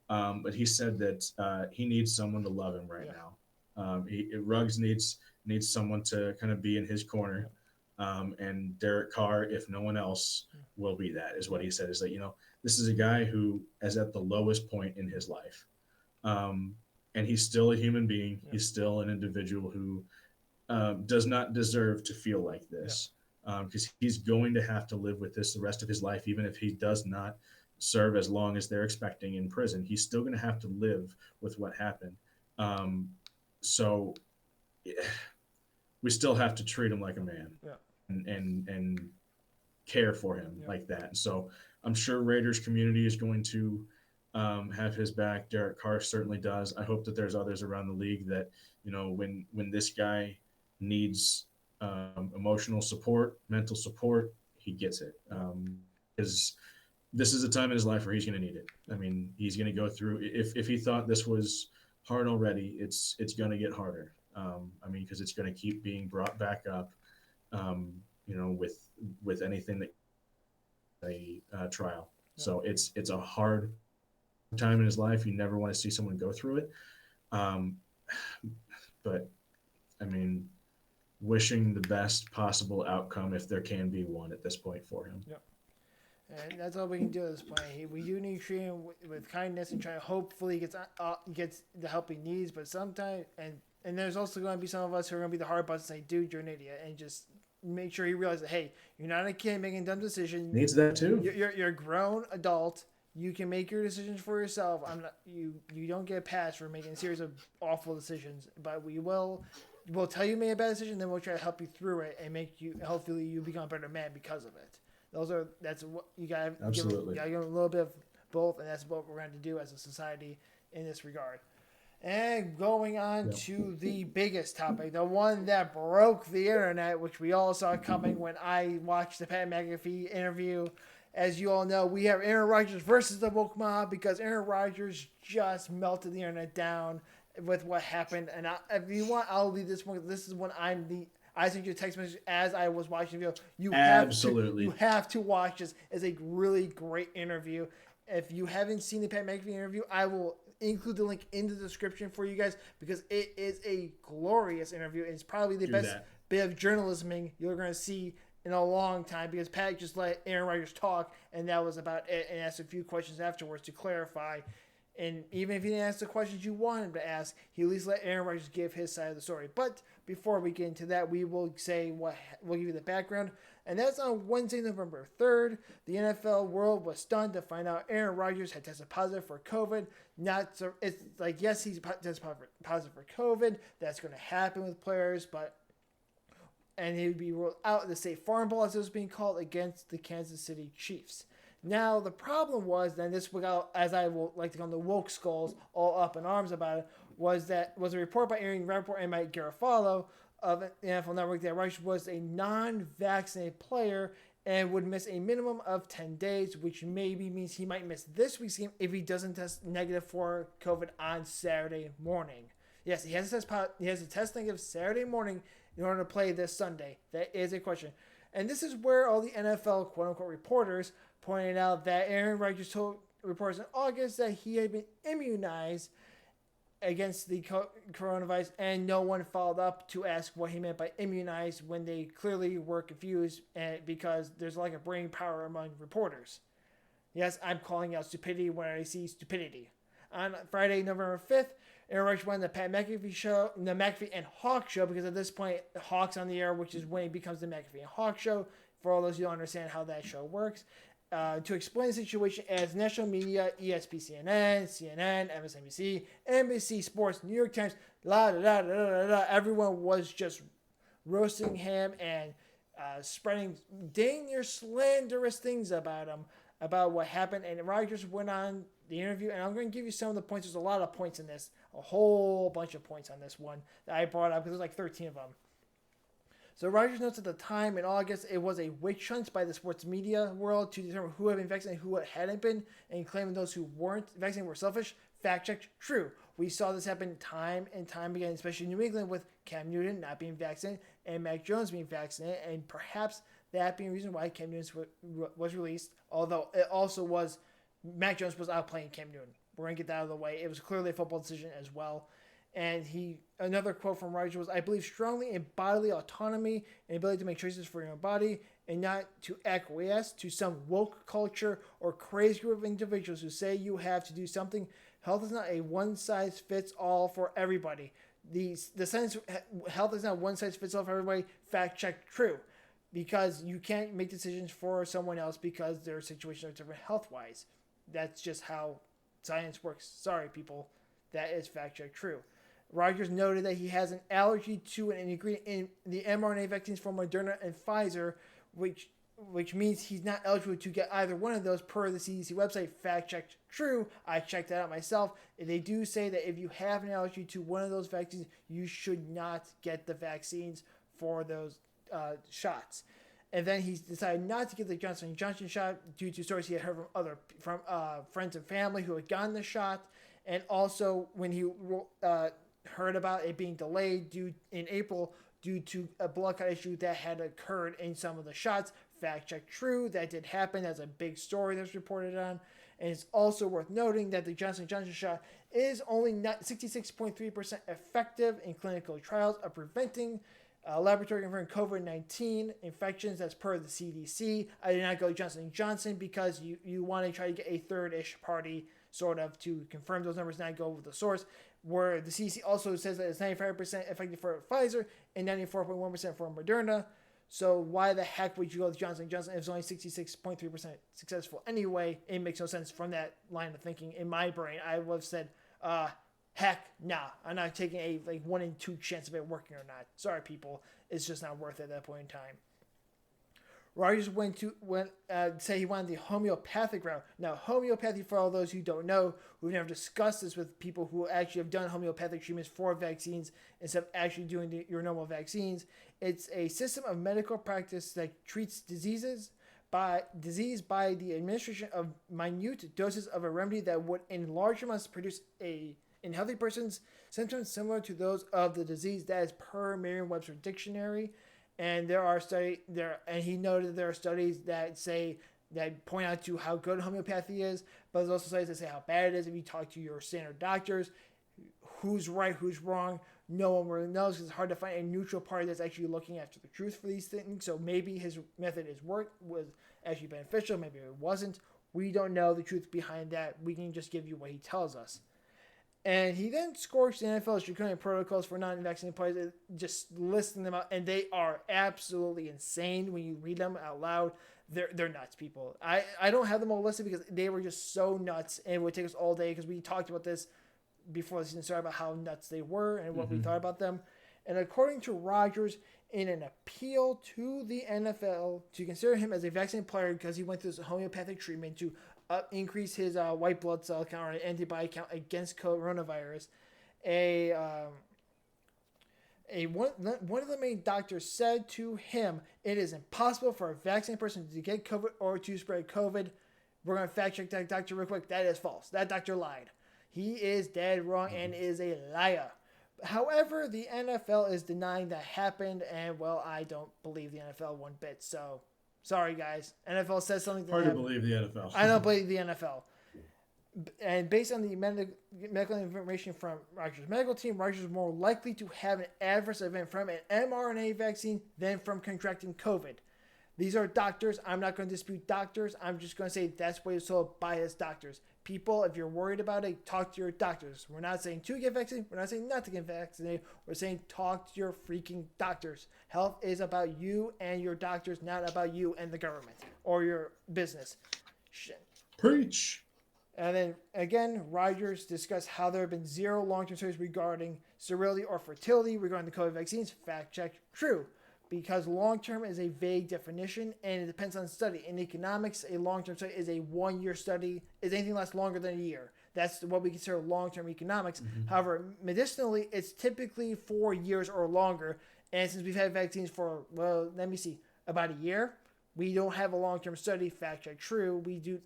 But he said that he needs someone to love him right now. Ruggs needs someone to kind of be in his corner. And Derek Carr, if no one else, will be that, is what he said. Is that, this is a guy who is at the lowest point in his life. And he's still a human being. Yeah. He's still an individual who does not deserve to feel like this. Because he's going to have to live with this the rest of his life, even if he does not serve as long as they're expecting in prison. He's still going to have to live with what happened. So we still have to treat him like a man and care for him like that. So I'm sure Raiders community is going to have his back. Derek Carr certainly does. I hope that there's others around the league that, when this guy needs emotional support, mental support, he gets it. Because this is a time in his life where he's going to need it. I mean, he's going to go through. If he thought this was hard already, it's going to get harder. Because it's going to keep being brought back up. With anything that a trial. So it's a hard time in his life. You never want to see someone go through it. But I mean, wishing the best possible outcome if there can be one at this point for him. Yep. And that's all we can do at this point. We do need to treat him with kindness and try to hopefully gets the help he needs. But sometimes, and there's also going to be some of us who are going to be the hard butts and say, dude, you're an idiot. And just make sure he realizes that, hey, you're not a kid making dumb decisions. Needs that too. You're a grown adult. You can make your decisions for yourself. You don't get a pass for making a series of awful decisions. But we'll tell you made a bad decision, then we'll try to help you through it and hopefully you become a better man because of it. That's what you gotta absolutely. You gotta give them a little bit of both, and that's what we're going to do as a society in this regard. And going on to the biggest topic, the one that broke the internet, which we all saw coming when I watched the Pat McAfee interview. As you all know, we have Aaron Rodgers versus the woke mob because Aaron Rodgers just melted the internet down with what happened. And if you want, I'll leave this one. This is when I sent you a text message as I was watching the video. You have to watch this. It's a really great interview. If you haven't seen the Pat McAfee interview, I will include the link in the description for you guys because it is a glorious interview. It's probably the best bit of journalism you're going to see in a long time because Pat just let Aaron Rodgers talk, and that was about it, and asked a few questions afterwards to clarify. And even if he didn't ask the questions you wanted him to ask, he at least let Aaron Rodgers give his side of the story. But before we get into that, we'll give you the background. And that's on Wednesday, November 3rd. The NFL world was stunned to find out Aaron Rodgers had tested positive for COVID. It's like, yes, he's tested positive for COVID. That's going to happen with players, and he would be ruled out of the State Farm Bowl, as it was being called, against the Kansas City Chiefs. Now, the problem was, then this got, as I will like to call them, the woke skulls all up in arms about it, was a report by Aaron Rappaport and Mike Garafolo of the NFL Network that Rodgers was a non-vaccinated player and would miss a minimum of 10 days, which maybe means he might miss this week's game if he doesn't test negative for COVID on Saturday morning. Yes, he has to test negative Saturday morning in order to play this Sunday. That is a question. And this is where all the NFL quote-unquote reporters pointed out that Aaron Rodgers told reports in August that he had been immunized against the coronavirus, and no one followed up to ask what he meant by immunized when they clearly were confused, and because there's like a brain power among reporters. Yes, I'm calling out stupidity when I see stupidity. On Friday, November 5th, Aaron Rodgers won the Pat McAfee show, the McAfee and Hawk show, because at this point, Hawk's on the air, which is when it becomes the McAfee and Hawk show, for all those who don't understand how that show works. To explain the situation as national media, ESPN, CNN, MSNBC, NBC Sports, New York Times, everyone was just roasting him and spreading dang near slanderous things about him, about what happened. And Rodgers went on the interview, and I'm going to give you some of the points. There's a lot of points in this, a whole bunch of points on this one that I brought up, because there's like 13 of them. So Rodgers notes at the time in August it was a witch hunt by the sports media world to determine who had been vaccinated and who hadn't been, and claiming those who weren't vaccinated were selfish. Fact checked, true. We saw this happen time and time again, especially in New England, with Cam Newton not being vaccinated and Mac Jones being vaccinated, and perhaps that being the reason why Cam Newton was released, although it also was Mac Jones was outplaying Cam Newton. We're going to get that out of the way. It was clearly a football decision as well. And another quote from Rodgers was, "I believe strongly in bodily autonomy and ability to make choices for your own body, and not to acquiesce to some woke culture or crazy group of individuals who say you have to do something. Health is not a one-size-fits-all for everybody." The sentence, health is not one-size-fits-all for everybody, fact check, true. Because you can't make decisions for someone else because their situations are different health-wise. That's just how science works. Sorry, people. That is fact check, true. Rodgers noted that he has an allergy to an ingredient in the mRNA vaccines from Moderna and Pfizer, which means he's not eligible to get either one of those per the CDC website. Fact checked, true. I checked that out myself. They do say that if you have an allergy to one of those vaccines, you should not get the vaccines for those shots. And then he decided not to get the Johnson & Johnson shot due to stories he had heard from friends and family who had gotten the shot, and also when he heard about it being delayed in April due to a blood clot issue that had occurred in some of the shots. Fact check, true. That did happen. That's a big story that's reported on. And it's also worth noting that the Johnson & Johnson shot is only 66.3% effective in clinical trials of preventing laboratory confirmed COVID-19 infections. That's per the CDC. I did not go Johnson & Johnson because you want to try to get a third-ish party sort of to confirm those numbers, not go with the source, where the CDC also says that it's 95% effective for Pfizer and 94.1% for Moderna. So why the heck would you go with Johnson & Johnson if it's only 66.3% successful anyway? It makes no sense from that line of thinking. In my brain, I would have said, heck, nah. I'm not taking a 1 in 2 chance of it working or not. Sorry, people. It's just not worth it at that point in time. Rodgers say he wanted the homeopathic route. Now, homeopathy, for all those who don't know, who've never discussed this with people who actually have done homeopathic treatments for vaccines instead of actually doing your normal vaccines, it's a system of medical practice that treats disease by the administration of minute doses of a remedy that would, in large amounts, produce in healthy persons symptoms similar to those of the disease. That is per Merriam-Webster dictionary. And he noted there are studies that point out to how good homeopathy is, but there's also studies that say how bad it is. If you talk to your standard doctors, who's right, who's wrong, no one really knows, because it's hard to find a neutral party that's actually looking after the truth for these things. So maybe his method was actually beneficial, maybe it wasn't. We don't know the truth behind that. We can just give you what he tells us. And he then scorched the NFL's draconian protocols for non-vaccinated players, just listing them out, and they are absolutely insane when you read them out loud. They're nuts, people. I don't have them all listed because they were just so nuts, and it would take us all day because we talked about this before the season started about how nuts they were and what we thought about them. And according to Rodgers, in an appeal to the NFL to consider him as a vaccinated player because he went through this homeopathic treatment to increase his white blood cell count or antibody count against coronavirus, one of the main doctors said to him, "It is impossible for a vaccinated person to get COVID or to spread COVID." We're going to fact check that doctor real quick. That is false. That doctor lied. He is dead wrong and is a liar. However, the NFL is denying that happened, and, well, I don't believe the NFL one bit, so sorry, guys. NFL says something. Hard to believe the NFL. I don't believe the NFL. And based on the medical information from Rodgers' medical team, Rodgers is more likely to have an adverse event from an mRNA vaccine than from contracting COVID. These are doctors. I'm not going to dispute doctors. I'm just going to say that's what it's told by his doctors. People, if you're worried about it, talk to your doctors. We're not saying to get vaccinated. We're not saying not to get vaccinated. We're saying talk to your freaking doctors. Health is about you and your doctors, not about you and the government or your business. Preach. And then again, Rodgers discussed how there have been 0 long-term studies regarding sterility or fertility regarding the COVID vaccines. Fact check, true. Because long-term is a vague definition and it depends on the study. In economics, a long-term study is a 1-year study. Is anything lasts longer than a year? That's what we consider long-term economics. Mm-hmm. However, medicinally, it's typically 4 years or longer. And since we've had vaccines for, well, let me see, about a year, we don't have a long-term study. Fact check, true. We do.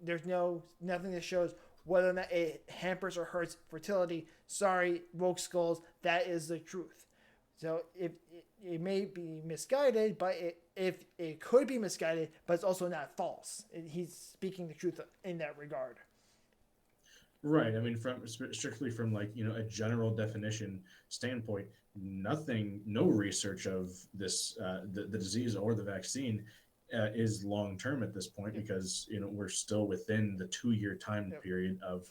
There's nothing that shows whether or not it hampers or hurts fertility. Sorry, woke skulls. That is the truth. So if it may be misguided, but if it could be misguided, but it's also not false. He's speaking the truth in that regard. Right. I mean, strictly from like, a general definition standpoint, no research of this, the disease or the vaccine is long-term at this point because, we're still within the 2-year time period of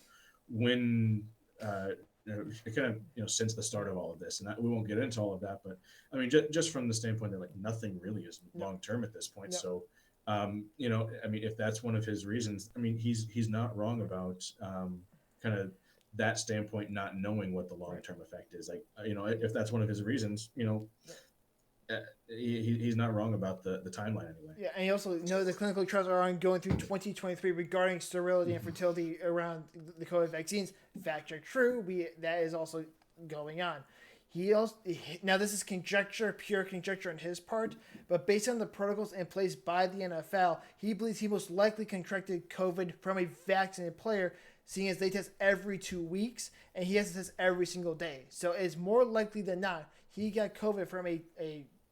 when, kind of, since the start of all of this, and we won't get into all of that, but I mean, just from the standpoint that like nothing really is long-term at this point. So, I mean, if that's one of his reasons, I mean, he's not wrong about kind of that standpoint, not knowing what the long-term effect is. Like, if that's one of his reasons, he's not wrong about the timeline anyway. Yeah, and he also the clinical trials are ongoing through 2023 regarding sterility and fertility around the COVID vaccines. Fact check, true. That is also going on. Now this is conjecture, pure conjecture on his part, but based on the protocols in place by the NFL, he believes he most likely contracted COVID from a vaccinated player, seeing as they test every 2 weeks and he has to test every single day. So it's more likely than not he got COVID from a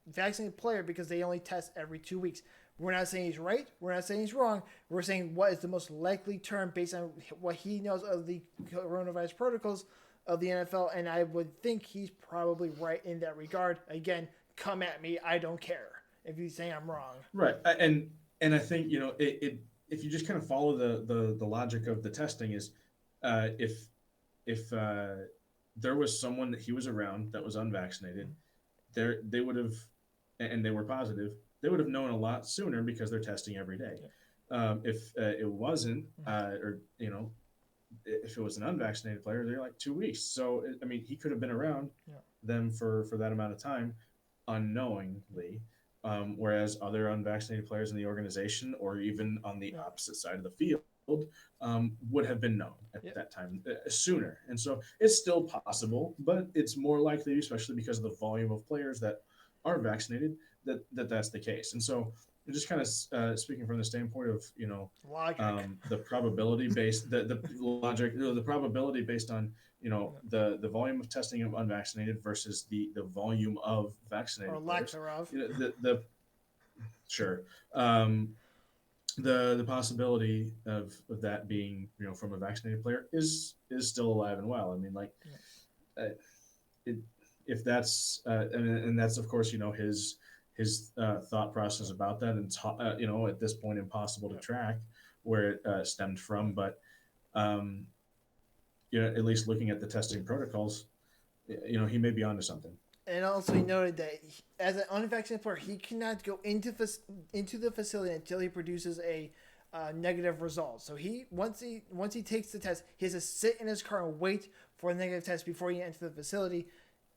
vaccinated player because they only test every 2 weeks. We're not saying he's right. We're not saying he's wrong. We're saying what is the most likely term based on what he knows of the coronavirus protocols of the NFL, and I would think he's probably right in that regard. Again, come at me. I don't care if you say I'm wrong. Right, and I think if you just kind of follow the logic of the testing is if there was someone that he was around that was unvaccinated, they would have, and they were positive, they would have known a lot sooner because they're testing every day. If it wasn't, or if it was an unvaccinated player, they're like 2 weeks. So I mean, he could have been around them for that amount of time, unknowingly. Whereas other unvaccinated players in the organization, or even on the opposite side of the field, would have been known at that time sooner. And so it's still possible, but it's more likely, especially because of the volume of players that are vaccinated, that's the case. And so just kind of speaking from the standpoint of, the probability based, the logic, the probability based on, the volume of testing of unvaccinated versus the volume of vaccinated or lack thereof. Sure. The possibility of that being, from a vaccinated player is still alive and well. I mean, like, if that's and that's of course, his thought process about that, and at this point impossible to track where it stemmed from, but at least looking at the testing protocols, he may be onto something. And also he noted that as an unvaccinated player, he cannot go into the facility until he produces a negative result. So once he takes the test, he has to sit in his car and wait for the negative test before he enters the facility.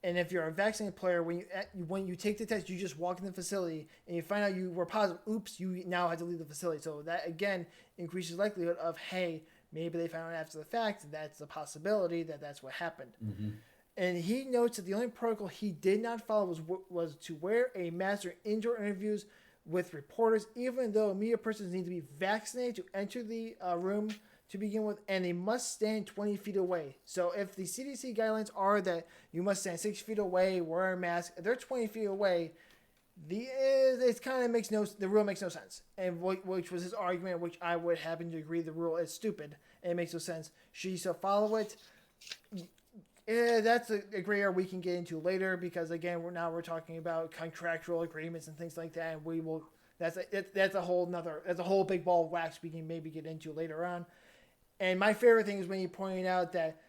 And if you're a vaccinated player, when you take the test, you just walk in the facility and you find out you were positive. Oops, you now have to leave the facility. So that again increases the likelihood of, hey, maybe they found out after the fact. That's a possibility that's what happened. Mm-hmm. And he notes that the only protocol he did not follow was to wear a mask during indoor interviews with reporters, even though media persons need to be vaccinated to enter the room to begin with, and they must stand 20 feet away. So if the CDC guidelines are that you must stand 6 feet away, wear a mask, if they're 20 feet away, it kind of makes the rule makes no sense. And which was his argument, which I would happen to agree the rule is stupid and it makes no sense. Should he still follow it? Yeah, that's a gray area we can get into later because again, we're talking about contractual agreements and things like that, and we will. That's a whole big ball of wax we can maybe get into later on. And my favorite thing is when you pointed out that,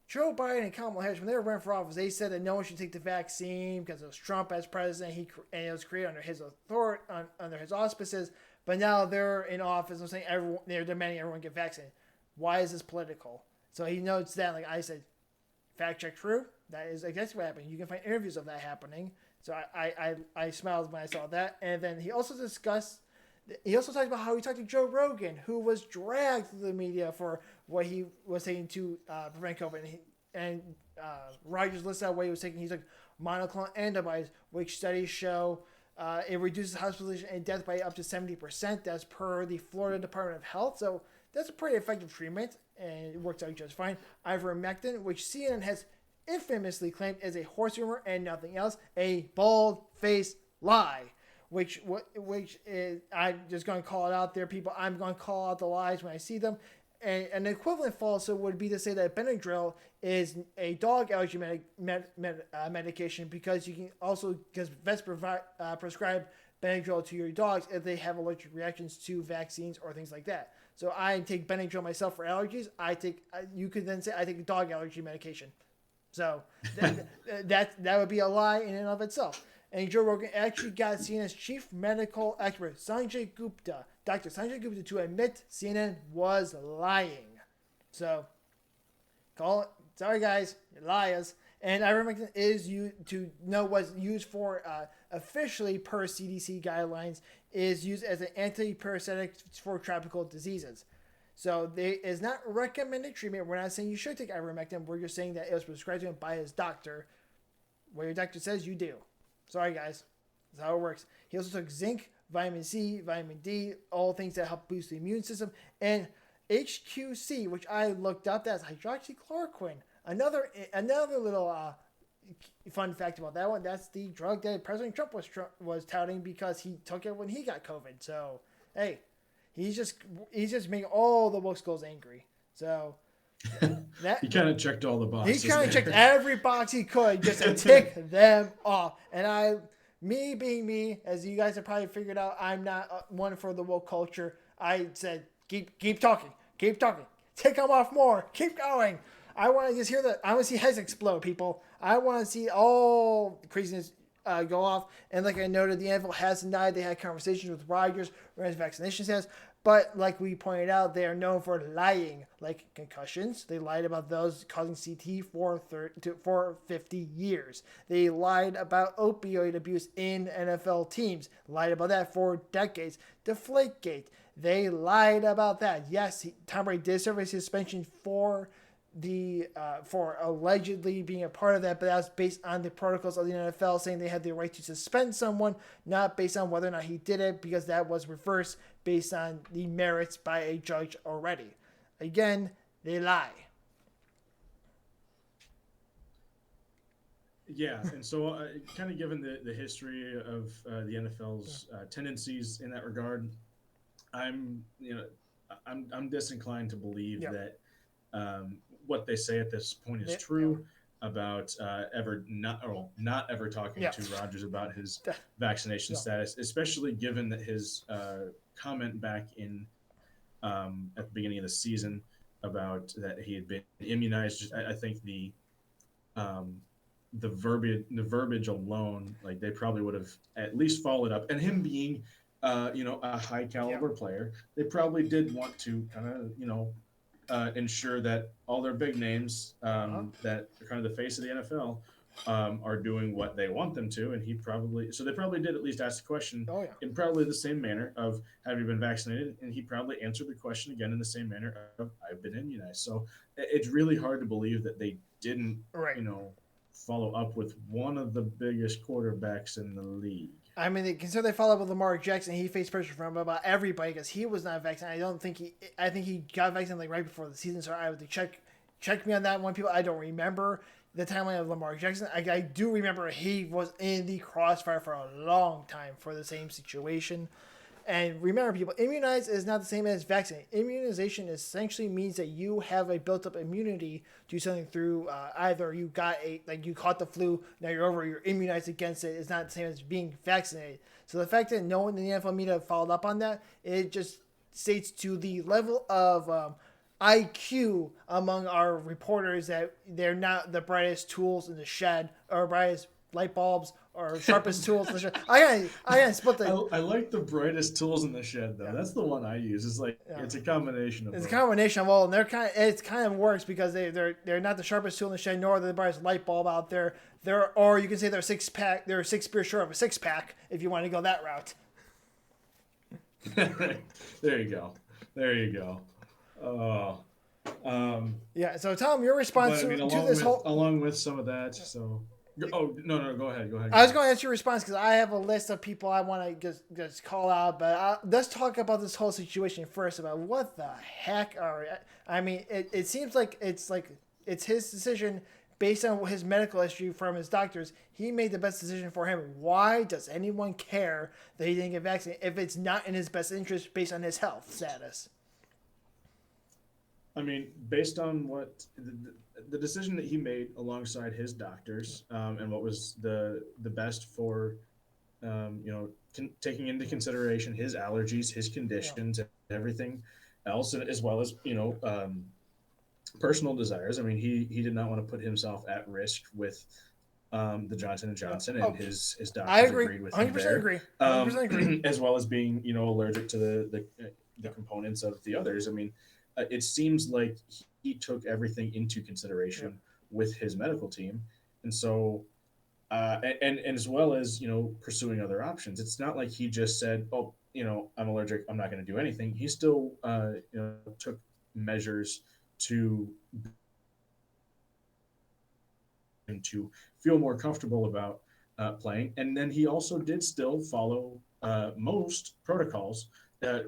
Joe Biden and Kamala Harris, when they were running for office, they said that no one should take the vaccine because it was Trump as president. And it was created under his authority, under his auspices. But now they're in office. I'm saying they're demanding everyone get vaccinated. Why is this political? So he notes that, like I said, fact check true. That is exactly what happened. You can find interviews of that happening. So I smiled when I saw that. And then he also talked about how he talked to Joe Rogan, who was dragged through the media for what he was taking to prevent COVID. And Rodgers listed out what he was taking. He's like monoclonal antibodies, which studies show it reduces hospitalization and death by up to 70%. That's per the Florida Department of Health. So that's a pretty effective treatment, and it works out just fine. Ivermectin, which CNN has infamously claimed is a horse rumor and nothing else, a bald-faced lie. Which is, I'm just going to call it out there, people. I'm going to call out the lies when I see them. And an equivalent falsehood would be to say that Benadryl is a dog allergy medication because vets prescribe Benadryl to your dogs if they have allergic reactions to vaccines or things like that. So I take Benadryl myself for allergies. You could then say I take a dog allergy medication. So that would be a lie in and of itself. And Joe Rogan actually got CNN's chief medical expert, Dr. Sanjay Gupta, to admit CNN was lying. So, sorry guys, you're liars. And ivermectin was used for, officially per CDC guidelines, is used as an antiparasitic for tropical diseases. So it is not recommended treatment. We're not saying you should take ivermectin. We're just saying that it was prescribed to him by his doctor. What your doctor says, you do. Sorry, guys. That's how it works. He also took zinc, vitamin C, vitamin D, all things that help boost the immune system. And HQC, which I looked up, that's hydroxychloroquine. Another little fun fact about that one, that's the drug that President Trump was touting because he took it when he got COVID. So, hey, he's just making all the woke skulls angry. So... he kind of checked all the boxes. He kind of checked every box he could just to tick them off. And me being me, as you guys have probably figured out, I'm not one for the woke culture. I said, keep talking, tick them off more, keep going. I want to just hear that. I want to see heads explode, people. I want to see all craziness go off. And like I noted, the NFL has denied they had conversations with Rodgers around his vaccination status. But like we pointed out, they are known for lying, like concussions. They lied about those causing CT for 50 years. They lied about opioid abuse in NFL teams. Lied about that for decades. Deflategate. They lied about that. Yes, Tom Brady did serve a suspension for allegedly being a part of that, but that was based on the protocols of the NFL saying they had the right to suspend someone, not based on whether or not he did it, because that was reversed based on the merits by a judge already. Again, they lie. Yeah, and so kind of given the history of the NFL's tendencies in that regard, I'm disinclined to believe that what they say at this point is true about not ever talking to Rodgers about his vaccination status, especially given that his comment back in at the beginning of the season about that he had been immunized. I think the verbiage alone, like they probably would have at least followed up, and him being a high caliber player, they probably did want to kind of ensure that all their big names that are kind of the face of the NFL are doing what they want them to, and they probably did at least ask the question in probably the same manner of have you been vaccinated, and he probably answered the question again in the same manner of I've been immunized. So it's really hard to believe that they didn't follow up with one of the biggest quarterbacks in the league. I mean, consider they followed up with Lamar Jackson. He faced pressure from about everybody because he was not vaccinated. I think he got vaccinated like right before the season. So I would check me on that one, people. I don't remember the timeline of Lamar Jackson. I do remember he was in the crossfire for a long time for the same situation. And remember, people, immunize is not the same as vaccinate. Immunization essentially means that you have a built-up immunity to something through either you got you caught the flu, now you're over, you're immunized against it. It's not the same as being vaccinated. So the fact that no one in the NFL media followed up on that, it just states to the level of IQ among our reporters that they're not the brightest tools in the shed or brightest light bulbs or sharpest tools in the shed. I gotta split the. I like the brightest tools in the shed though. Yeah. That's the one I use. It's like it's a combination of. It's both. A combination of all, and it kind of works because they're not the sharpest tool in the shed, nor the brightest light bulb out there. Or you can say they're six beers short of a six pack if you want to go that route. There you go. Yeah. So Tom, your response to this along with some of that. So. Oh no! Go ahead. I was going to ask your response because I have a list of people I want to just call out, but let's talk about this whole situation first. About what the heck are? I mean, it seems like it's his decision based on his medical history from his doctors. He made the best decision for him. Why does anyone care that he didn't get vaccinated if it's not in his best interest based on his health status? I mean, based on what the decision that he made alongside his doctors, and what was the best for, taking into consideration his allergies, his conditions, and everything else, as well as personal desires. I mean, he did not want to put himself at risk with the Johnson & Johnson, and his doctors agreed with him there. 100% agree. As well as being allergic to the components of the others. I mean. It seems like he took everything into consideration with his medical team, and so, and as well as pursuing other options. It's not like he just said, "Oh, I'm allergic. I'm not going to do anything." He still, took measures to feel more comfortable about playing, and then he also did still follow most protocols.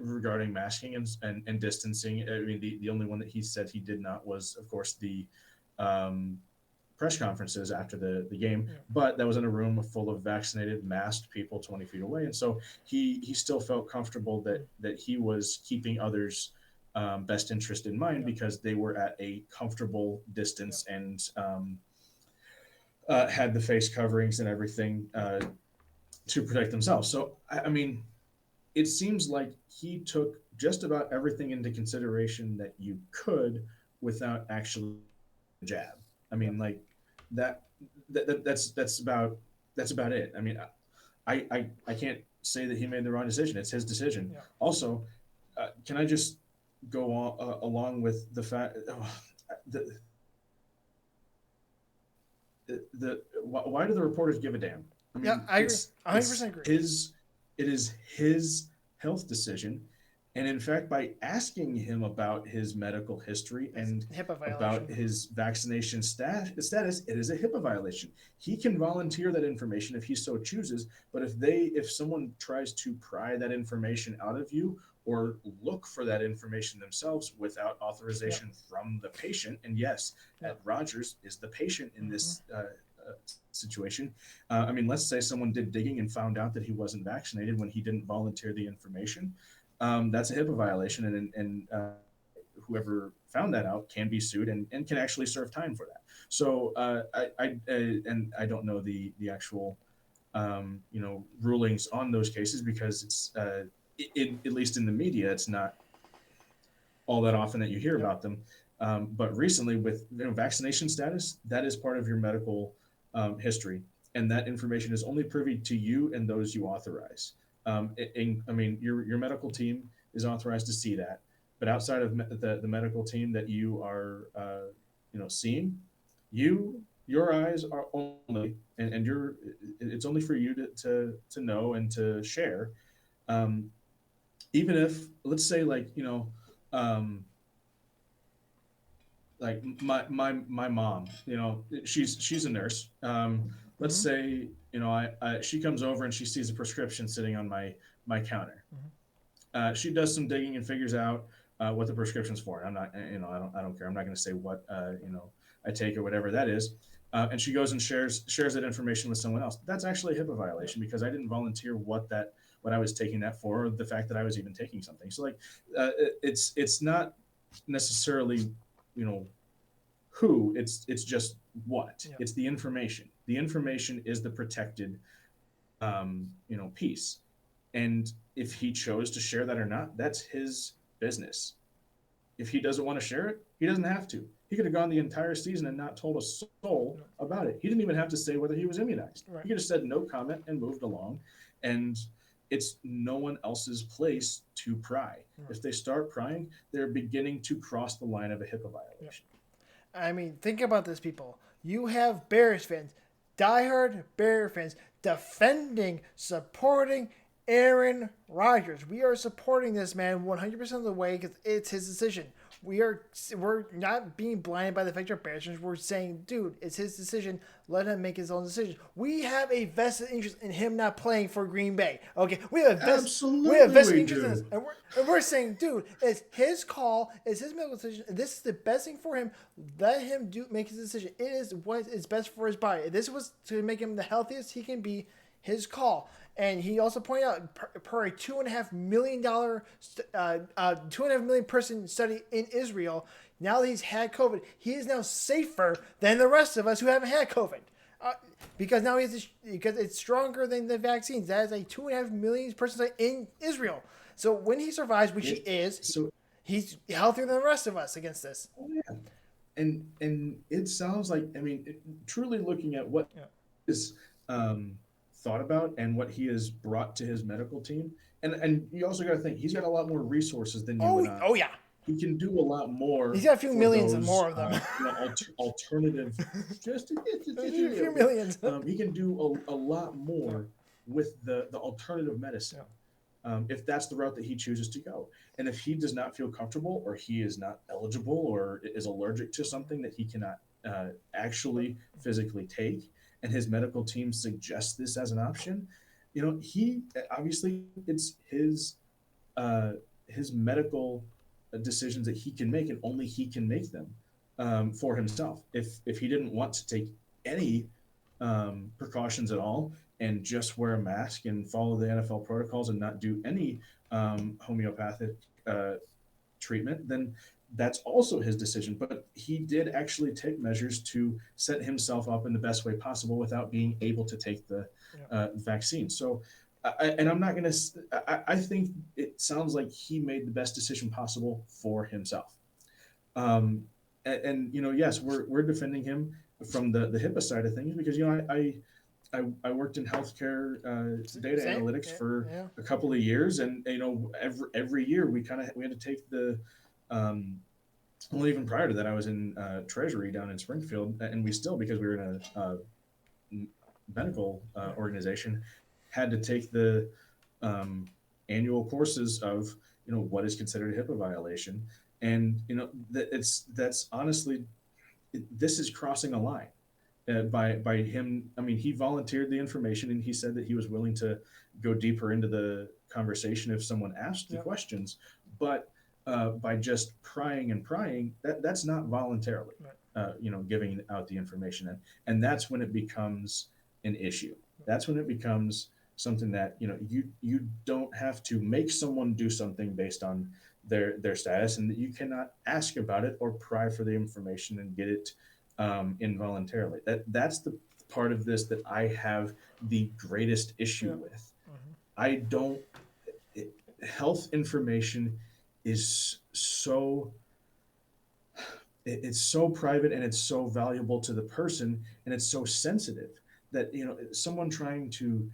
Regarding masking and distancing. I mean, the only one that he said he did not was, of course, the press conferences after the game, but that was in a room full of vaccinated, masked people 20 feet away. And so he still felt comfortable that he was keeping others' best interest in mind because they were at a comfortable distance and had the face coverings and everything to protect themselves. So, I mean, it seems like he took just about everything into consideration that you could without actually jab. I mean, like that's about it. I mean, I can't say that he made the wrong decision. It's his decision. Yeah. Also, can I just go on, along with the fact why do the reporters give a damn? I mean, I agree. 100% agree. It is his health decision. And in fact, by asking him about his medical history and about his vaccination status, it is a HIPAA violation. He can volunteer that information if he so chooses. But if someone tries to pry that information out of you or look for that information themselves without authorization from the patient, and yes, Rodgers is the patient in this situation. I mean, let's say someone did digging and found out that he wasn't vaccinated when he didn't volunteer the information. That's a HIPAA violation, and whoever found that out can be sued and can actually serve time for that. So I don't know the actual rulings on those cases because it's at least in the media, it's not all that often that you hear about them. But recently, with vaccination status, that is part of your medical history, and that information is only privy to you and those you authorize. I mean, your medical team is authorized to see that, but outside of the medical team that you are, seeing, your eyes are only, and it's only for you to know and to share. Even if, let's say, like my mom, she's a nurse. Let's say, she comes over and she sees a prescription sitting on my counter. She does some digging and figures out what the prescription's for. I'm not, I don't care. I'm not going to say what, I take or whatever that is. And she goes and shares that information with someone else. That's actually a HIPAA violation because I didn't volunteer what that what I was taking that for, or the fact that I was even taking something. So like, it's not necessarily, who, it's just what. Yeah. It's the information. The information is the protected, piece. And if he chose to share that or not, that's his business. If he doesn't want to share it, he doesn't have to. He could have gone the entire season and not told a soul about it. He didn't even have to say whether he was immunized. Right. He could have said no comment and moved along. And it's no one else's place to pry. Right. If they start prying, they're beginning to cross the line of a HIPAA violation. I mean, think about this, people. You have Bears fans, diehard Bear fans, defending, supporting Aaron Rodgers. We are supporting this man 100% of the way because it's his decision. We're not being blinded by the fact that Bears fans. We're saying, dude, it's his decision. Let him make his own decision. We have a vested interest in him not playing for Green Bay. Okay, we have vested interest in this, and we're saying, dude, it's his call. It's his medical decision. This is the best thing for him. Let him make his decision. It is what is best for his body. If this was to make him the healthiest he can be, his call. And he also pointed out, per a $2.5 million, 2.5 million person study in Israel, now that he's had COVID, he is now safer than the rest of us who haven't had COVID. Because now because it's stronger than the vaccines. That is a 2.5 million person study in Israel. So when he survives, which he is, he's healthier than the rest of us against this. Oh yeah, and it sounds like, truly looking at what is thought about and what he has brought to his medical team, and you also got to think he's got a lot more resources than you and I. Oh yeah, he can do a lot more. He's got a few millions and more of them. Alternative, just a few millions. He can do a lot more with the alternative medicine, if that's the route that he chooses to go. And if he does not feel comfortable, or he is not eligible, or is allergic to something that he cannot actually physically take, and his medical team suggests this as an option, he obviously, it's his medical decisions that he can make, and only he can make them for himself. If he didn't want to take any precautions at all, and just wear a mask and follow the NFL protocols and not do any homeopathic treatment, then that's also his decision. But he did actually take measures to set himself up in the best way possible without being able to take the vaccine. So, I'm not going to, I think it sounds like he made the best decision possible for himself. Yes, we're defending him from the HIPAA side of things, because, I worked in healthcare data analytics for a couple of years, and every year we had to take the well, even prior to that, I was in Treasury down in Springfield, and we still, because we were in a medical organization, had to take the annual courses of what is considered a HIPAA violation, and that's honestly, this is crossing a line. By him, he volunteered the information, and he said that he was willing to go deeper into the conversation if someone asked the questions. But by just prying, that's not voluntarily, giving out the information, and that's when it becomes an issue. That's when it becomes something that you don't have to make someone do something based on their status, and that you cannot ask about it or pry for the information and get it involuntarily. That's the part of this that I have the greatest issue with. I don't. Health information is so. It's so private, and it's so valuable to the person, and it's so sensitive that someone trying to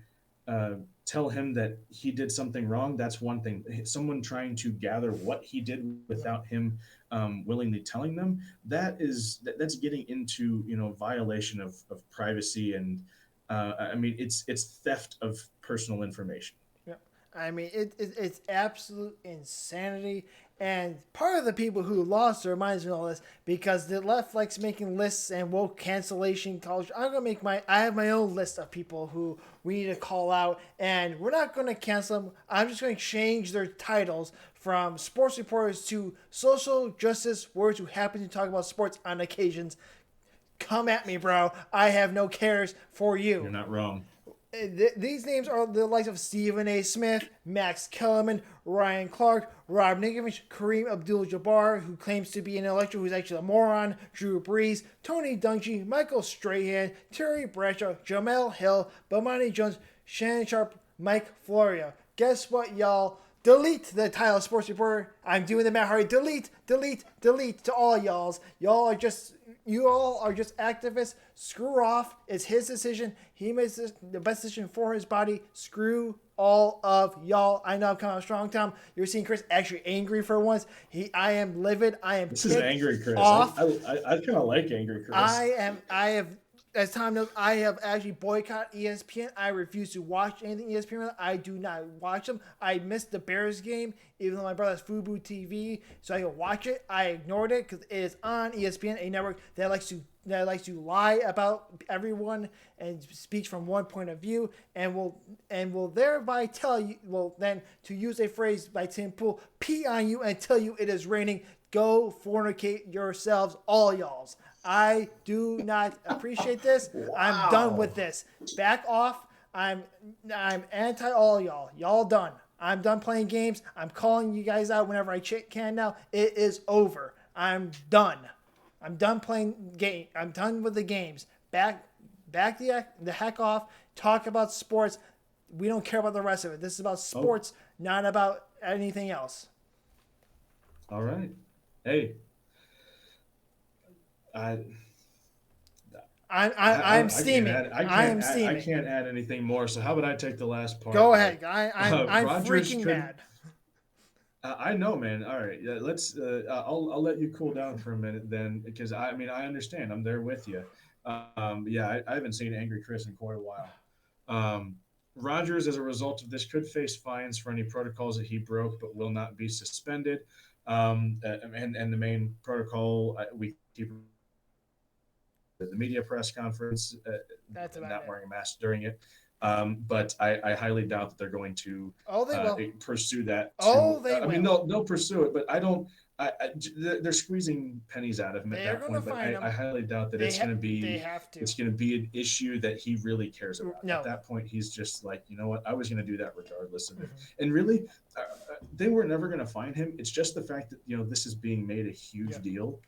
tell him that he did something wrong, that's one thing. Someone trying to gather what he did without him willingly telling them, that's getting into violation of privacy, and it's theft of personal information. It's absolute insanity. And part of the people who lost their minds in all this, because the left likes making lists and woke cancellation culture. I have my own list of people who we need to call out, and we're not going to cancel them. I'm just going to change their titles from sports reporters to social justice warriors who happen to talk about sports on occasions. Come at me, bro. I have no cares for you. You're not wrong. These names are the likes of Stephen A. Smith, Max Kellerman, Ryan Clark, Rob Ninkovich, Kareem Abdul-Jabbar, who claims to be an intellectual who's actually a moron, Drew Brees, Tony Dungy, Michael Strahan, Terry Bradshaw, Jamel Hill, Bomani Jones, Shannon Sharp, Mike Florio. Guess what, y'all? Delete the title of Sports Reporter. I'm doing the Matt Hardy. Delete, delete, delete to all y'alls. You all are just activists. Screw off. It's his decision. He makes the best decision for his body. Screw all of y'all. I know I'm coming out strong, Tom. You're seeing Chris actually angry for once. I am livid. I am. This is angry Chris. Off. I kind of like angry Chris. I have. As Tom knows, I have actually boycotted ESPN. I refuse to watch anything ESPN. I do not watch them. I missed the Bears game, even though my brother has Fubo TV, so I could watch it. I ignored it because it is on ESPN, a network that likes to lie about everyone and speaks from one point of view, and will thereby tell you. Well, then to use a phrase by Tim Pool, pee on you and tell you it is raining. Go fornicate yourselves, all y'alls. I do not appreciate this. Wow. I'm done with this. Back off. I'm anti all y'all. Y'all done. I'm done playing games. I'm calling you guys out whenever I can now. It is over. I'm done. I'm done playing game. I'm done with the games. Back the heck off. Talk about sports. We don't care about the rest of it. This is about sports, not about anything else. All right. Hey. I'm steaming. I'm steaming. I can't add anything more. So how about I take the last part? Go ahead. I'm freaking mad. I know, man. All right, let's. I'll let you cool down for a minute then, because I understand. I'm there with you. I haven't seen Angry Chris in quite a while. Rodgers, as a result of this, could face fines for any protocols that he broke, but will not be suspended. And the main protocol we keep. The media press conference, That's about not it. wearing a mask during it. But I highly doubt that they're going to pursue that. They'll pursue it, but I don't. They're squeezing pennies out of him at that point. But I highly doubt that it's going to be. It's going to be an issue that he really cares about. No. At that point, he's just like, you know what? I was going to do that regardless of it. And really, they were never going to find him. It's just the fact that this is being made a huge deal.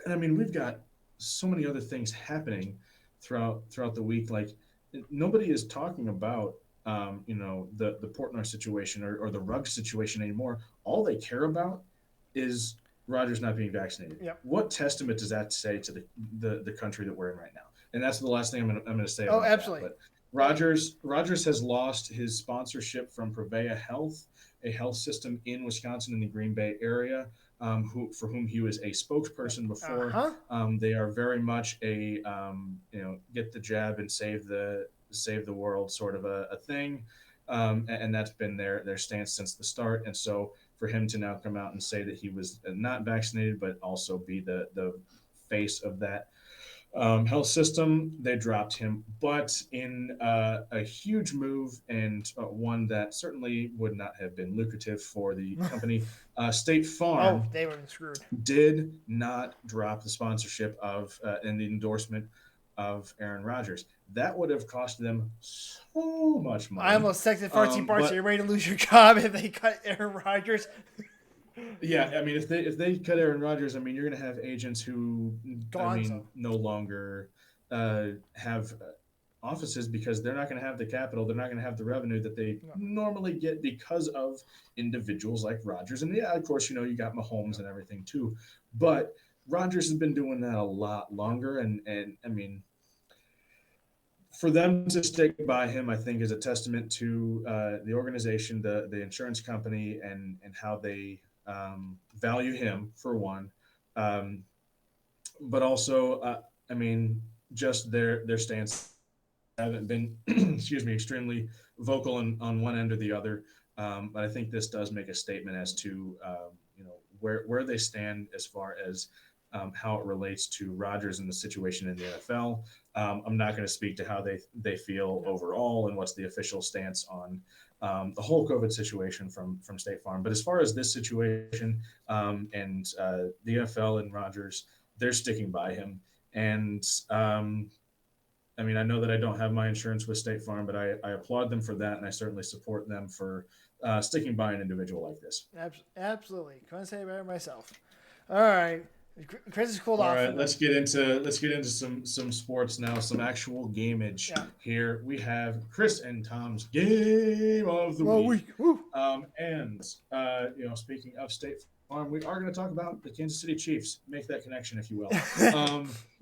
And I mean, we've got so many other things happening throughout the week. Like, nobody is talking about, the Portnoy situation or the Ruggs situation anymore. All they care about is Rodgers not being vaccinated. Yep. What testament does that say to the country that we're in right now? And that's the last thing I'm going to say. Oh, absolutely. That. But Rodgers has lost his sponsorship from Prevea Health, a health system in Wisconsin in the Green Bay area. For whom he was a spokesperson before. They are very much a get the jab and save the world sort of a thing, and that's been their stance since the start. And so for him to now come out and say that he was not vaccinated, but also be the face of that health system, they dropped him. But in a huge move, and one that certainly would not have been lucrative for the company, State Farm they were screwed. Did not drop the sponsorship of and the endorsement of Aaron Rodgers. That would have cost them so much money. I almost texted Fartsy Bartsy, you're ready to lose your job if they cut Aaron Rodgers. Yeah, I mean, if they cut Aaron Rodgers, I mean, you're going to have agents who, no longer have offices because they're not going to have the capital, they're not going to have the revenue that they normally get because of individuals like Rodgers. And yeah, of course, you got Mahomes and everything too, but Rodgers has been doing that a lot longer, and I mean, for them to stick by him, I think, is a testament to the organization, the insurance company, and how they value him, for one, but also I mean, just their stance haven't been extremely vocal on one end or the other, but I think this does make a statement as to where they stand as far as how it relates to Rodgers and the situation in the NFL. I'm not going to speak to how they feel overall and what's the official stance on the whole COVID situation from State Farm. But as far as this situation and the NFL and Rodgers, they're sticking by him. And I mean, I know that I don't have my insurance with State Farm, but I applaud them for that, and I certainly support them for sticking by an individual like this. Absolutely. Couldn't say it better myself. All right. Chris is cooled All off. right, let's get into some sports now, some actual gameage. Yeah. Here we have Chris and Tom's game of the week. And speaking of State Farm, we are going to talk about the Kansas City Chiefs. Make that connection, if you will.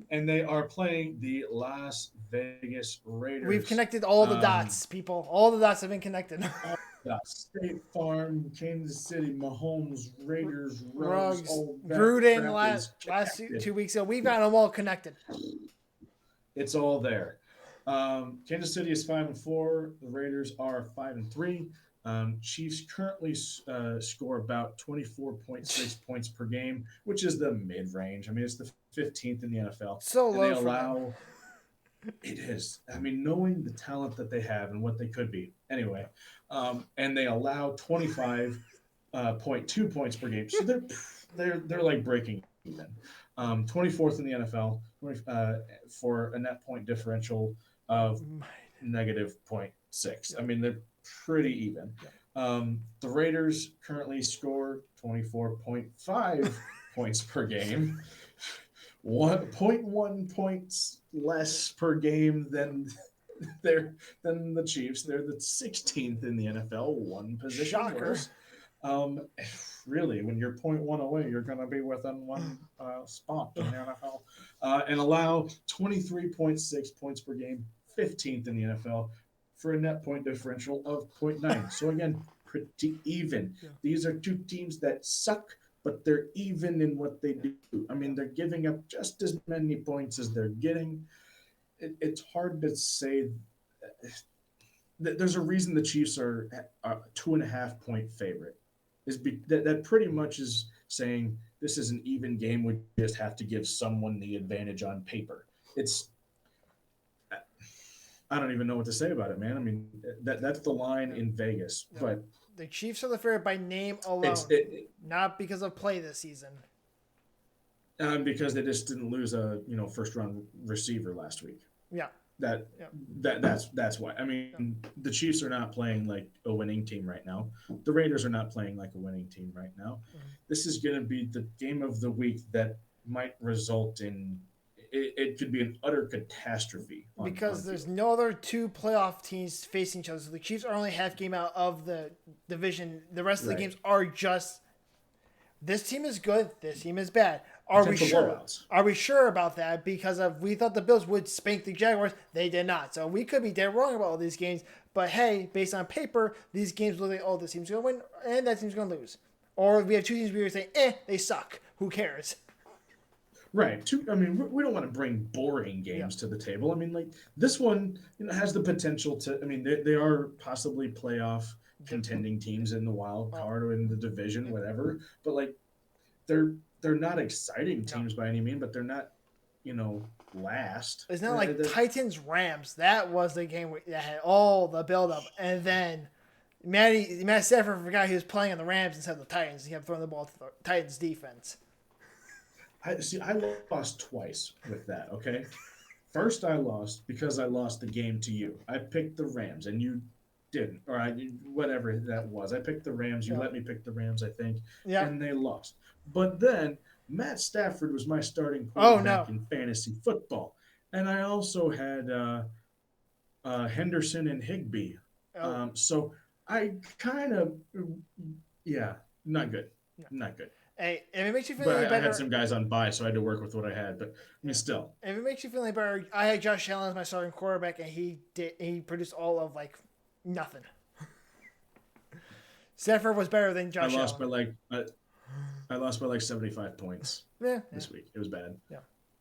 And they are playing the Las Vegas Raiders. We've connected all the dots, people. All the dots have been connected. State Farm, Kansas City, Mahomes, Raiders, Ruggs, Gruden last 2 weeks ago. We've got them all connected. It's all there. Kansas City is 5-4. The Raiders are 5-3. Chiefs currently score about 24.6 points per game, which is the mid-range. I mean, it's the 15th in the NFL. So low. And they allow. It is. I mean, knowing the talent that they have and what they could be. Anyway, and they allow 25.2 points per game. So they're like breaking even. 24th in the NFL for a net point differential of negative 0.6. I mean, they're pretty even. The Raiders currently score 24.5 points per game. 1.1 points less per game than the Chiefs. They're the 16th in the NFL, one position worse. Really, when you're 0.1 away, you're going to be within one spot in the NFL. And allow 23.6 points per game, 15th in the NFL, for a net point differential of 0.9. So again, pretty even. Yeah. These are two teams that suck, but they're even in what they do. I mean, they're giving up just as many points as they're getting. It's hard to say. There's a reason the Chiefs are a 2.5 point favorite. That pretty much is saying this is an even game. We just have to give someone the advantage on paper. I don't even know what to say about it, man. I mean, that's the line in Vegas, but the Chiefs are the favorite by name alone, not because of play this season. Because they just didn't lose a first round receiver last week. Yeah. That's why. I mean, the Chiefs are not playing like a winning team right now. The Raiders are not playing like a winning team right now. Mm-hmm. This is going to be the game of the week that might result in it could be an utter catastrophe. Because there's no other two playoff teams facing each other. So the Chiefs are only half game out of the division. The rest of the games are just this team is good, this team is bad. Are we sure? Are we sure about that? Because we thought the Bills would spank the Jaguars. They did not. So we could be dead wrong about all these games. But hey, based on paper, these games look like, this team's going to win and that team's going to lose. Or we have two teams where you're saying, they suck. Who cares? Right. I mean, we don't want to bring boring games to the table. I mean, like this one has the potential to. I mean, they are possibly playoff contending teams in the wild card or in the division, whatever. But like, they're not exciting teams by any means, but they're not, last. It's not like Titans Rams. That was the game that had all the buildup, and then Matt Stafford forgot he was playing on the Rams instead of the Titans. He kept throwing the ball to the Titans defense. I lost twice with that, okay? First, I lost because I lost the game to you. I picked the Rams, and you didn't. Or whatever that was. I picked the Rams. You let me pick the Rams, I think. Yeah. And they lost. But then, Matt Stafford was my starting quarterback in fantasy football. And I also had Henderson and Higbee. So I kind of, not good. No. Not good. Hey, if it makes you feel any better, I had some guys on bye, so I had to work with what I had. But I mean, still. If it makes you feel any better, I had Josh Allen as my starting quarterback, and he produced all of nothing. Stafford was better than Josh Allen. I lost by 75 points this week. It was bad. Yeah.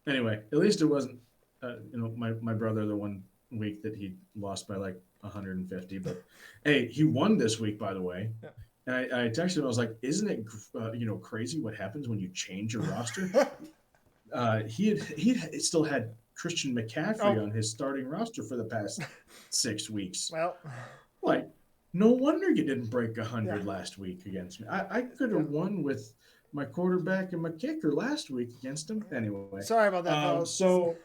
Anyway, at least it wasn't. My brother the one week that he lost by 150. But hey, he won this week, by the way. Yeah. And I texted him. I was like, "Isn't it crazy what happens when you change your roster?" He still had Christian McCaffrey on his starting roster for the past 6 weeks. Well, no wonder you didn't break 100 last week against me. I could have won with my quarterback and my kicker last week against him. Anyway, sorry about that, fellas. So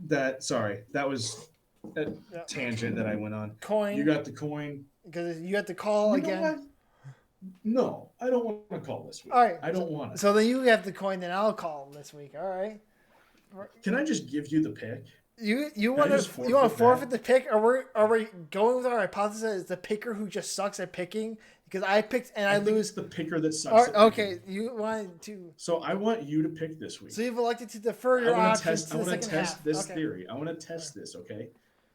that was a Yeah. tangent that I went on. You Coin. got the coin. Because you have to call You know again. what? No, I don't want to call this week. All right. I don't want it. So then you have the coin, then I'll call this week. All right. Can I just give you the pick? You Can I want just to forfeit that? the pick, or are we going with our hypothesis that it's the picker who just sucks at picking? Because I picked and I think lose. it's the picker that sucks at Okay, picking. you wanted to. So I want you to pick this So week. you've elected to defer I your want to options test. to I the want to second test half. this Okay. theory. I want to test this, okay?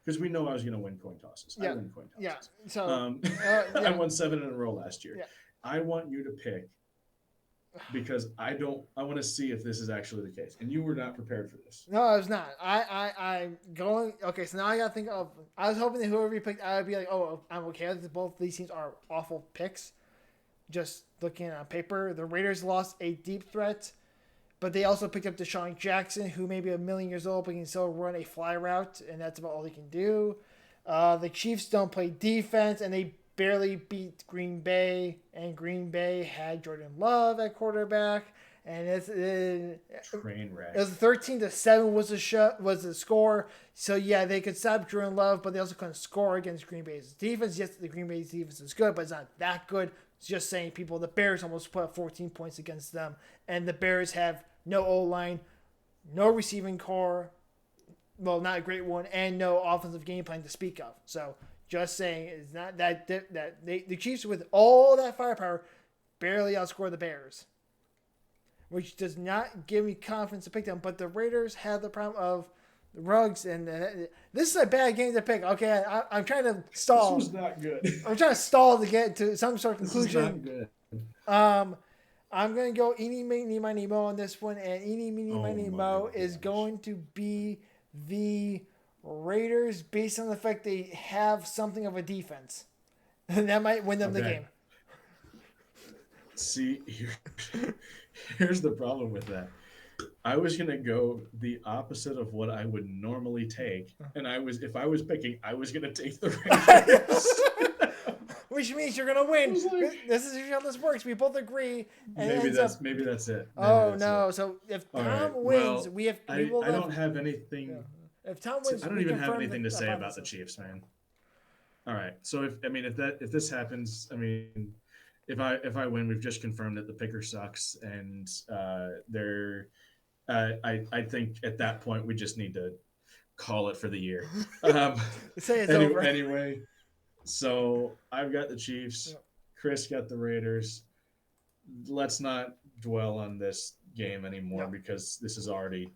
Because we know I was going to win coin tosses. I Yeah. win coin Yeah. tosses. So I won 7 in a row last year. Yeah. I want you to pick because I want to see if this is actually the case. And you were not prepared for this. No, I was not. I'm going. Okay, so now I got to think of. I was hoping that whoever you picked, I would be like, oh, I'm okay with both these teams are awful picks. Just looking on paper, the Raiders lost a deep threat, but they also picked up Deshaun Jackson, who may be a million years old, but can still run a fly route, and that's about all he can do. The Chiefs don't play defense, and they barely beat Green Bay, and Green Bay had Jordan Love at quarterback, and Train wreck. it was 13-7 was the score. So yeah, they could stop Jordan Love, but they also couldn't score against Green Bay's defense. Yes, the Green Bay's defense is good, but it's not that good. It's just saying, people, the Bears almost put up 14 points against them, and the Bears have no O-line, no receiving core, well, not a great one, and no offensive game plan to speak of. So just saying, it's not that the Chiefs, with all that firepower, barely outscore the Bears, which does not give me confidence to pick them. But the Raiders have the problem of the Ruggs, and this is a bad game to pick. Okay, I'm trying to stall. This was not good. I'm trying to stall to get to some sort of conclusion. This is not good. I'm going to go eeny, meeny, miny, mo on this one, and eeny, meeny, miny, mo is going to be the Raiders based on the fact they have something of a defense. And that might win them the game. See, here's the problem with that. I was gonna go the opposite of what I would normally take, and if I was picking, I was gonna take the Raiders. Which means you're gonna win. This is how this works. We both agree. And maybe that's it. Maybe no! It. So if Tom wins, we have. I don't have anything. Yeah. If Tom wins, I don't even have anything to say about the Chiefs, man. All right. So if this happens, I mean, if I win, we've just confirmed that the picker sucks, and I think at that point we just need to call it for the year. Say it's over. Anyway, so I've got the Chiefs. Yeah. Chris got the Raiders. Let's not dwell on this game anymore because this is already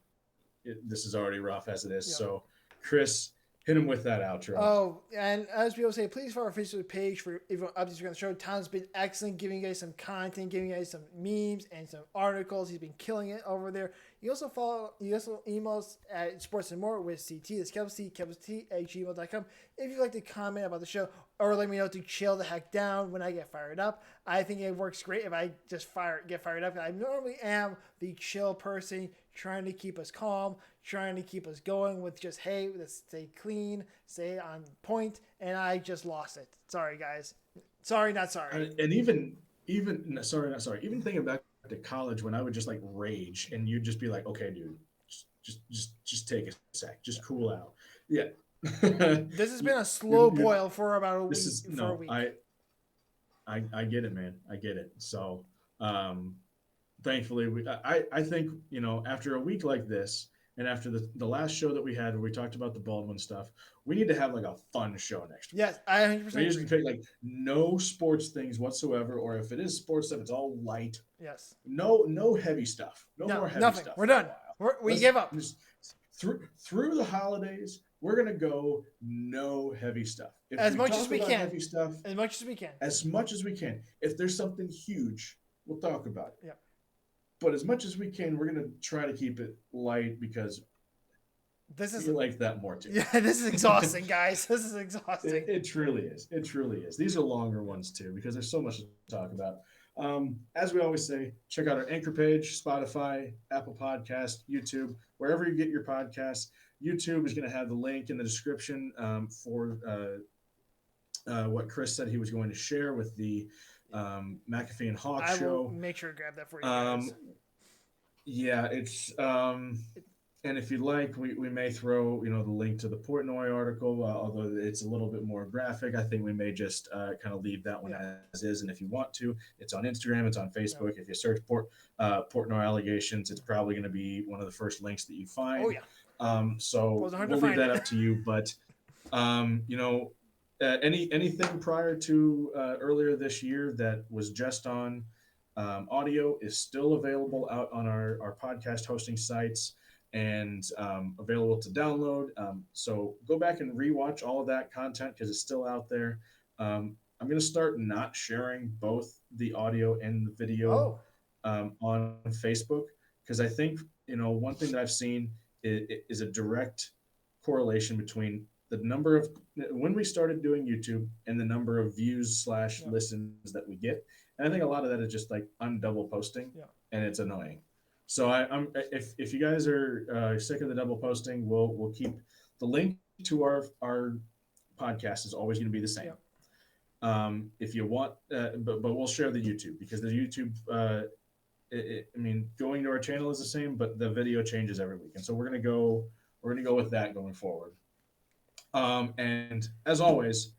rough as it is. Yeah. So, Chris, hit him with that outro. Oh, and as people say, please follow our Facebook page for even updates on the show. Tom's been excellent, giving you guys some content, giving you guys some memes and some articles. He's been killing it over there. You also email us at Sports and More with CT. That's KevinT@gmail.com. If you'd like to comment about the show or let me know to chill the heck down when I get fired up. I think it works great if I just get fired up. I normally am the chill person, trying to keep us calm, trying to keep us going with just, hey, let's stay clean, stay on point, and I just lost it. Sorry, guys. Sorry, not sorry. And even sorry, not sorry. Even thinking back to college when I would just like rage and you'd just be like, okay, dude, just take a sec, just cool out. Yeah. This has been a slow boil for about a week. I get it, man. I get it. So, thankfully, I think, after a week like this, and after the last show that we had where we talked about the Baldwin stuff, we need to have like a fun show next week. Yes, I 100% agree. We just pick like no sports things whatsoever, or if it is sports stuff, it's all light. Yes. No heavy stuff. No more heavy nothing. stuff. We're done. We give up. Through the holidays, we're gonna go no heavy stuff. As much as we can. Heavy stuff. As much as we can. As much as we can. If there's something huge, we'll talk about it. Yeah. But as much as we can, we're gonna try to keep it light because we like that more too. Yeah, this is exhausting, guys. This is exhausting. It truly is. It truly is. These are longer ones too because there's so much to talk about. As we always say, check out our Anchor page, Spotify, Apple Podcast, YouTube, wherever you get your podcasts. YouTube is going to have the link in the description for what Chris said he was going to share with the McAfee and Hawk show. I will make sure to grab that for you guys. Yeah, it's And if you'd like, we may throw the link to the Portnoy article, although it's a little bit more graphic. I think we may just kind of leave that one as is. And if you want to, it's on Instagram, it's on Facebook. If you search Portnoy allegations, it's probably going to be one of the first links that you find. Oh yeah. So we'll leave that up to you. But anything prior to earlier this year that was just on audio is still available out on our podcast hosting sites and available to download. So go back and rewatch all of that content because it's still out there. I'm going to start not sharing both the audio and the video on Facebook because I think one thing that I've seen is a direct correlation between the number of when we started doing YouTube and the number of views / listens that we get. And I think a lot of that is just like I'm double posting and it's annoying. So I'm if you guys are sick of the double posting, we'll keep the link to our podcast is always going to be the same. If you want, but we'll share the YouTube because the YouTube. Going to our channel is the same, but the video changes every week, and so we're gonna go with that going forward. And as always,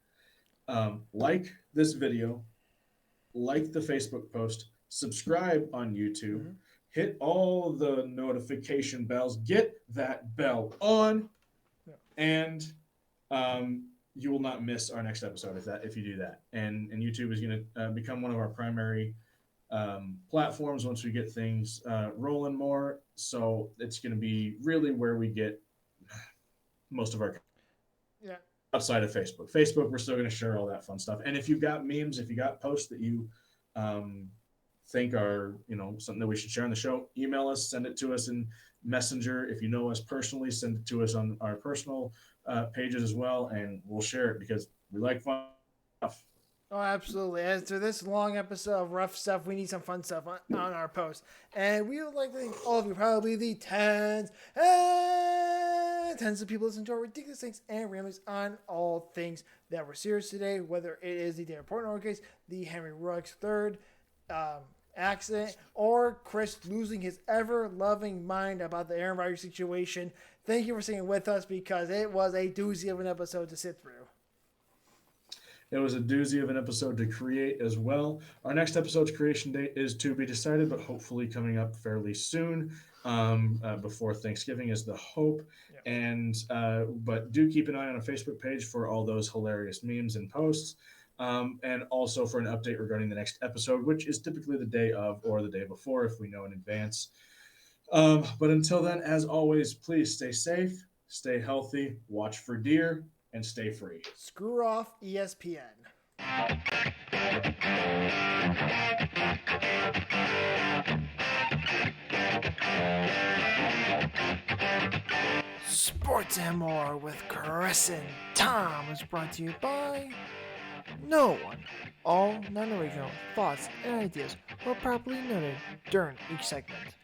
like this video, like the Facebook post, subscribe on YouTube, hit all the notification bells, get that bell on, and you will not miss our next episode if you do that. And YouTube is going to become one of our primary platforms once we get things rolling more. So it's going to be really where we get most of our outside of Facebook. Facebook, we're still going to share all that fun stuff. And if you've got memes, if you got posts that you think are something that we should share on the show, email us, send it to us in Messenger. If you know us personally, send it to us on our personal pages as well, and we'll share it because we like fun stuff. Oh, absolutely. After this long episode of rough stuff, we need some fun stuff on our post. And we would like to thank all of you, probably the tens of people listening to our ridiculous things and ramblings on all things that were serious today, whether it is the David Portnoy case, the Henry Ruggs III accident, or Chris losing his ever-loving mind about the Aaron Rodgers situation. Thank you for staying with us because it was a doozy of an episode to sit through. It was a doozy of an episode to create as well. Our next episode's creation date is to be decided, but hopefully coming up fairly soon. Before Thanksgiving is the hope. And but do keep an eye on our Facebook page for all those hilarious memes and posts. And also for an update regarding the next episode, which is typically the day of or the day before if we know in advance. But until then, as always, please stay safe, stay healthy, watch for deer, and stay free. Screw off ESPN. Sports and More with Chris and Tom is brought to you by no one. All non-original thoughts and ideas were properly noted during each segment.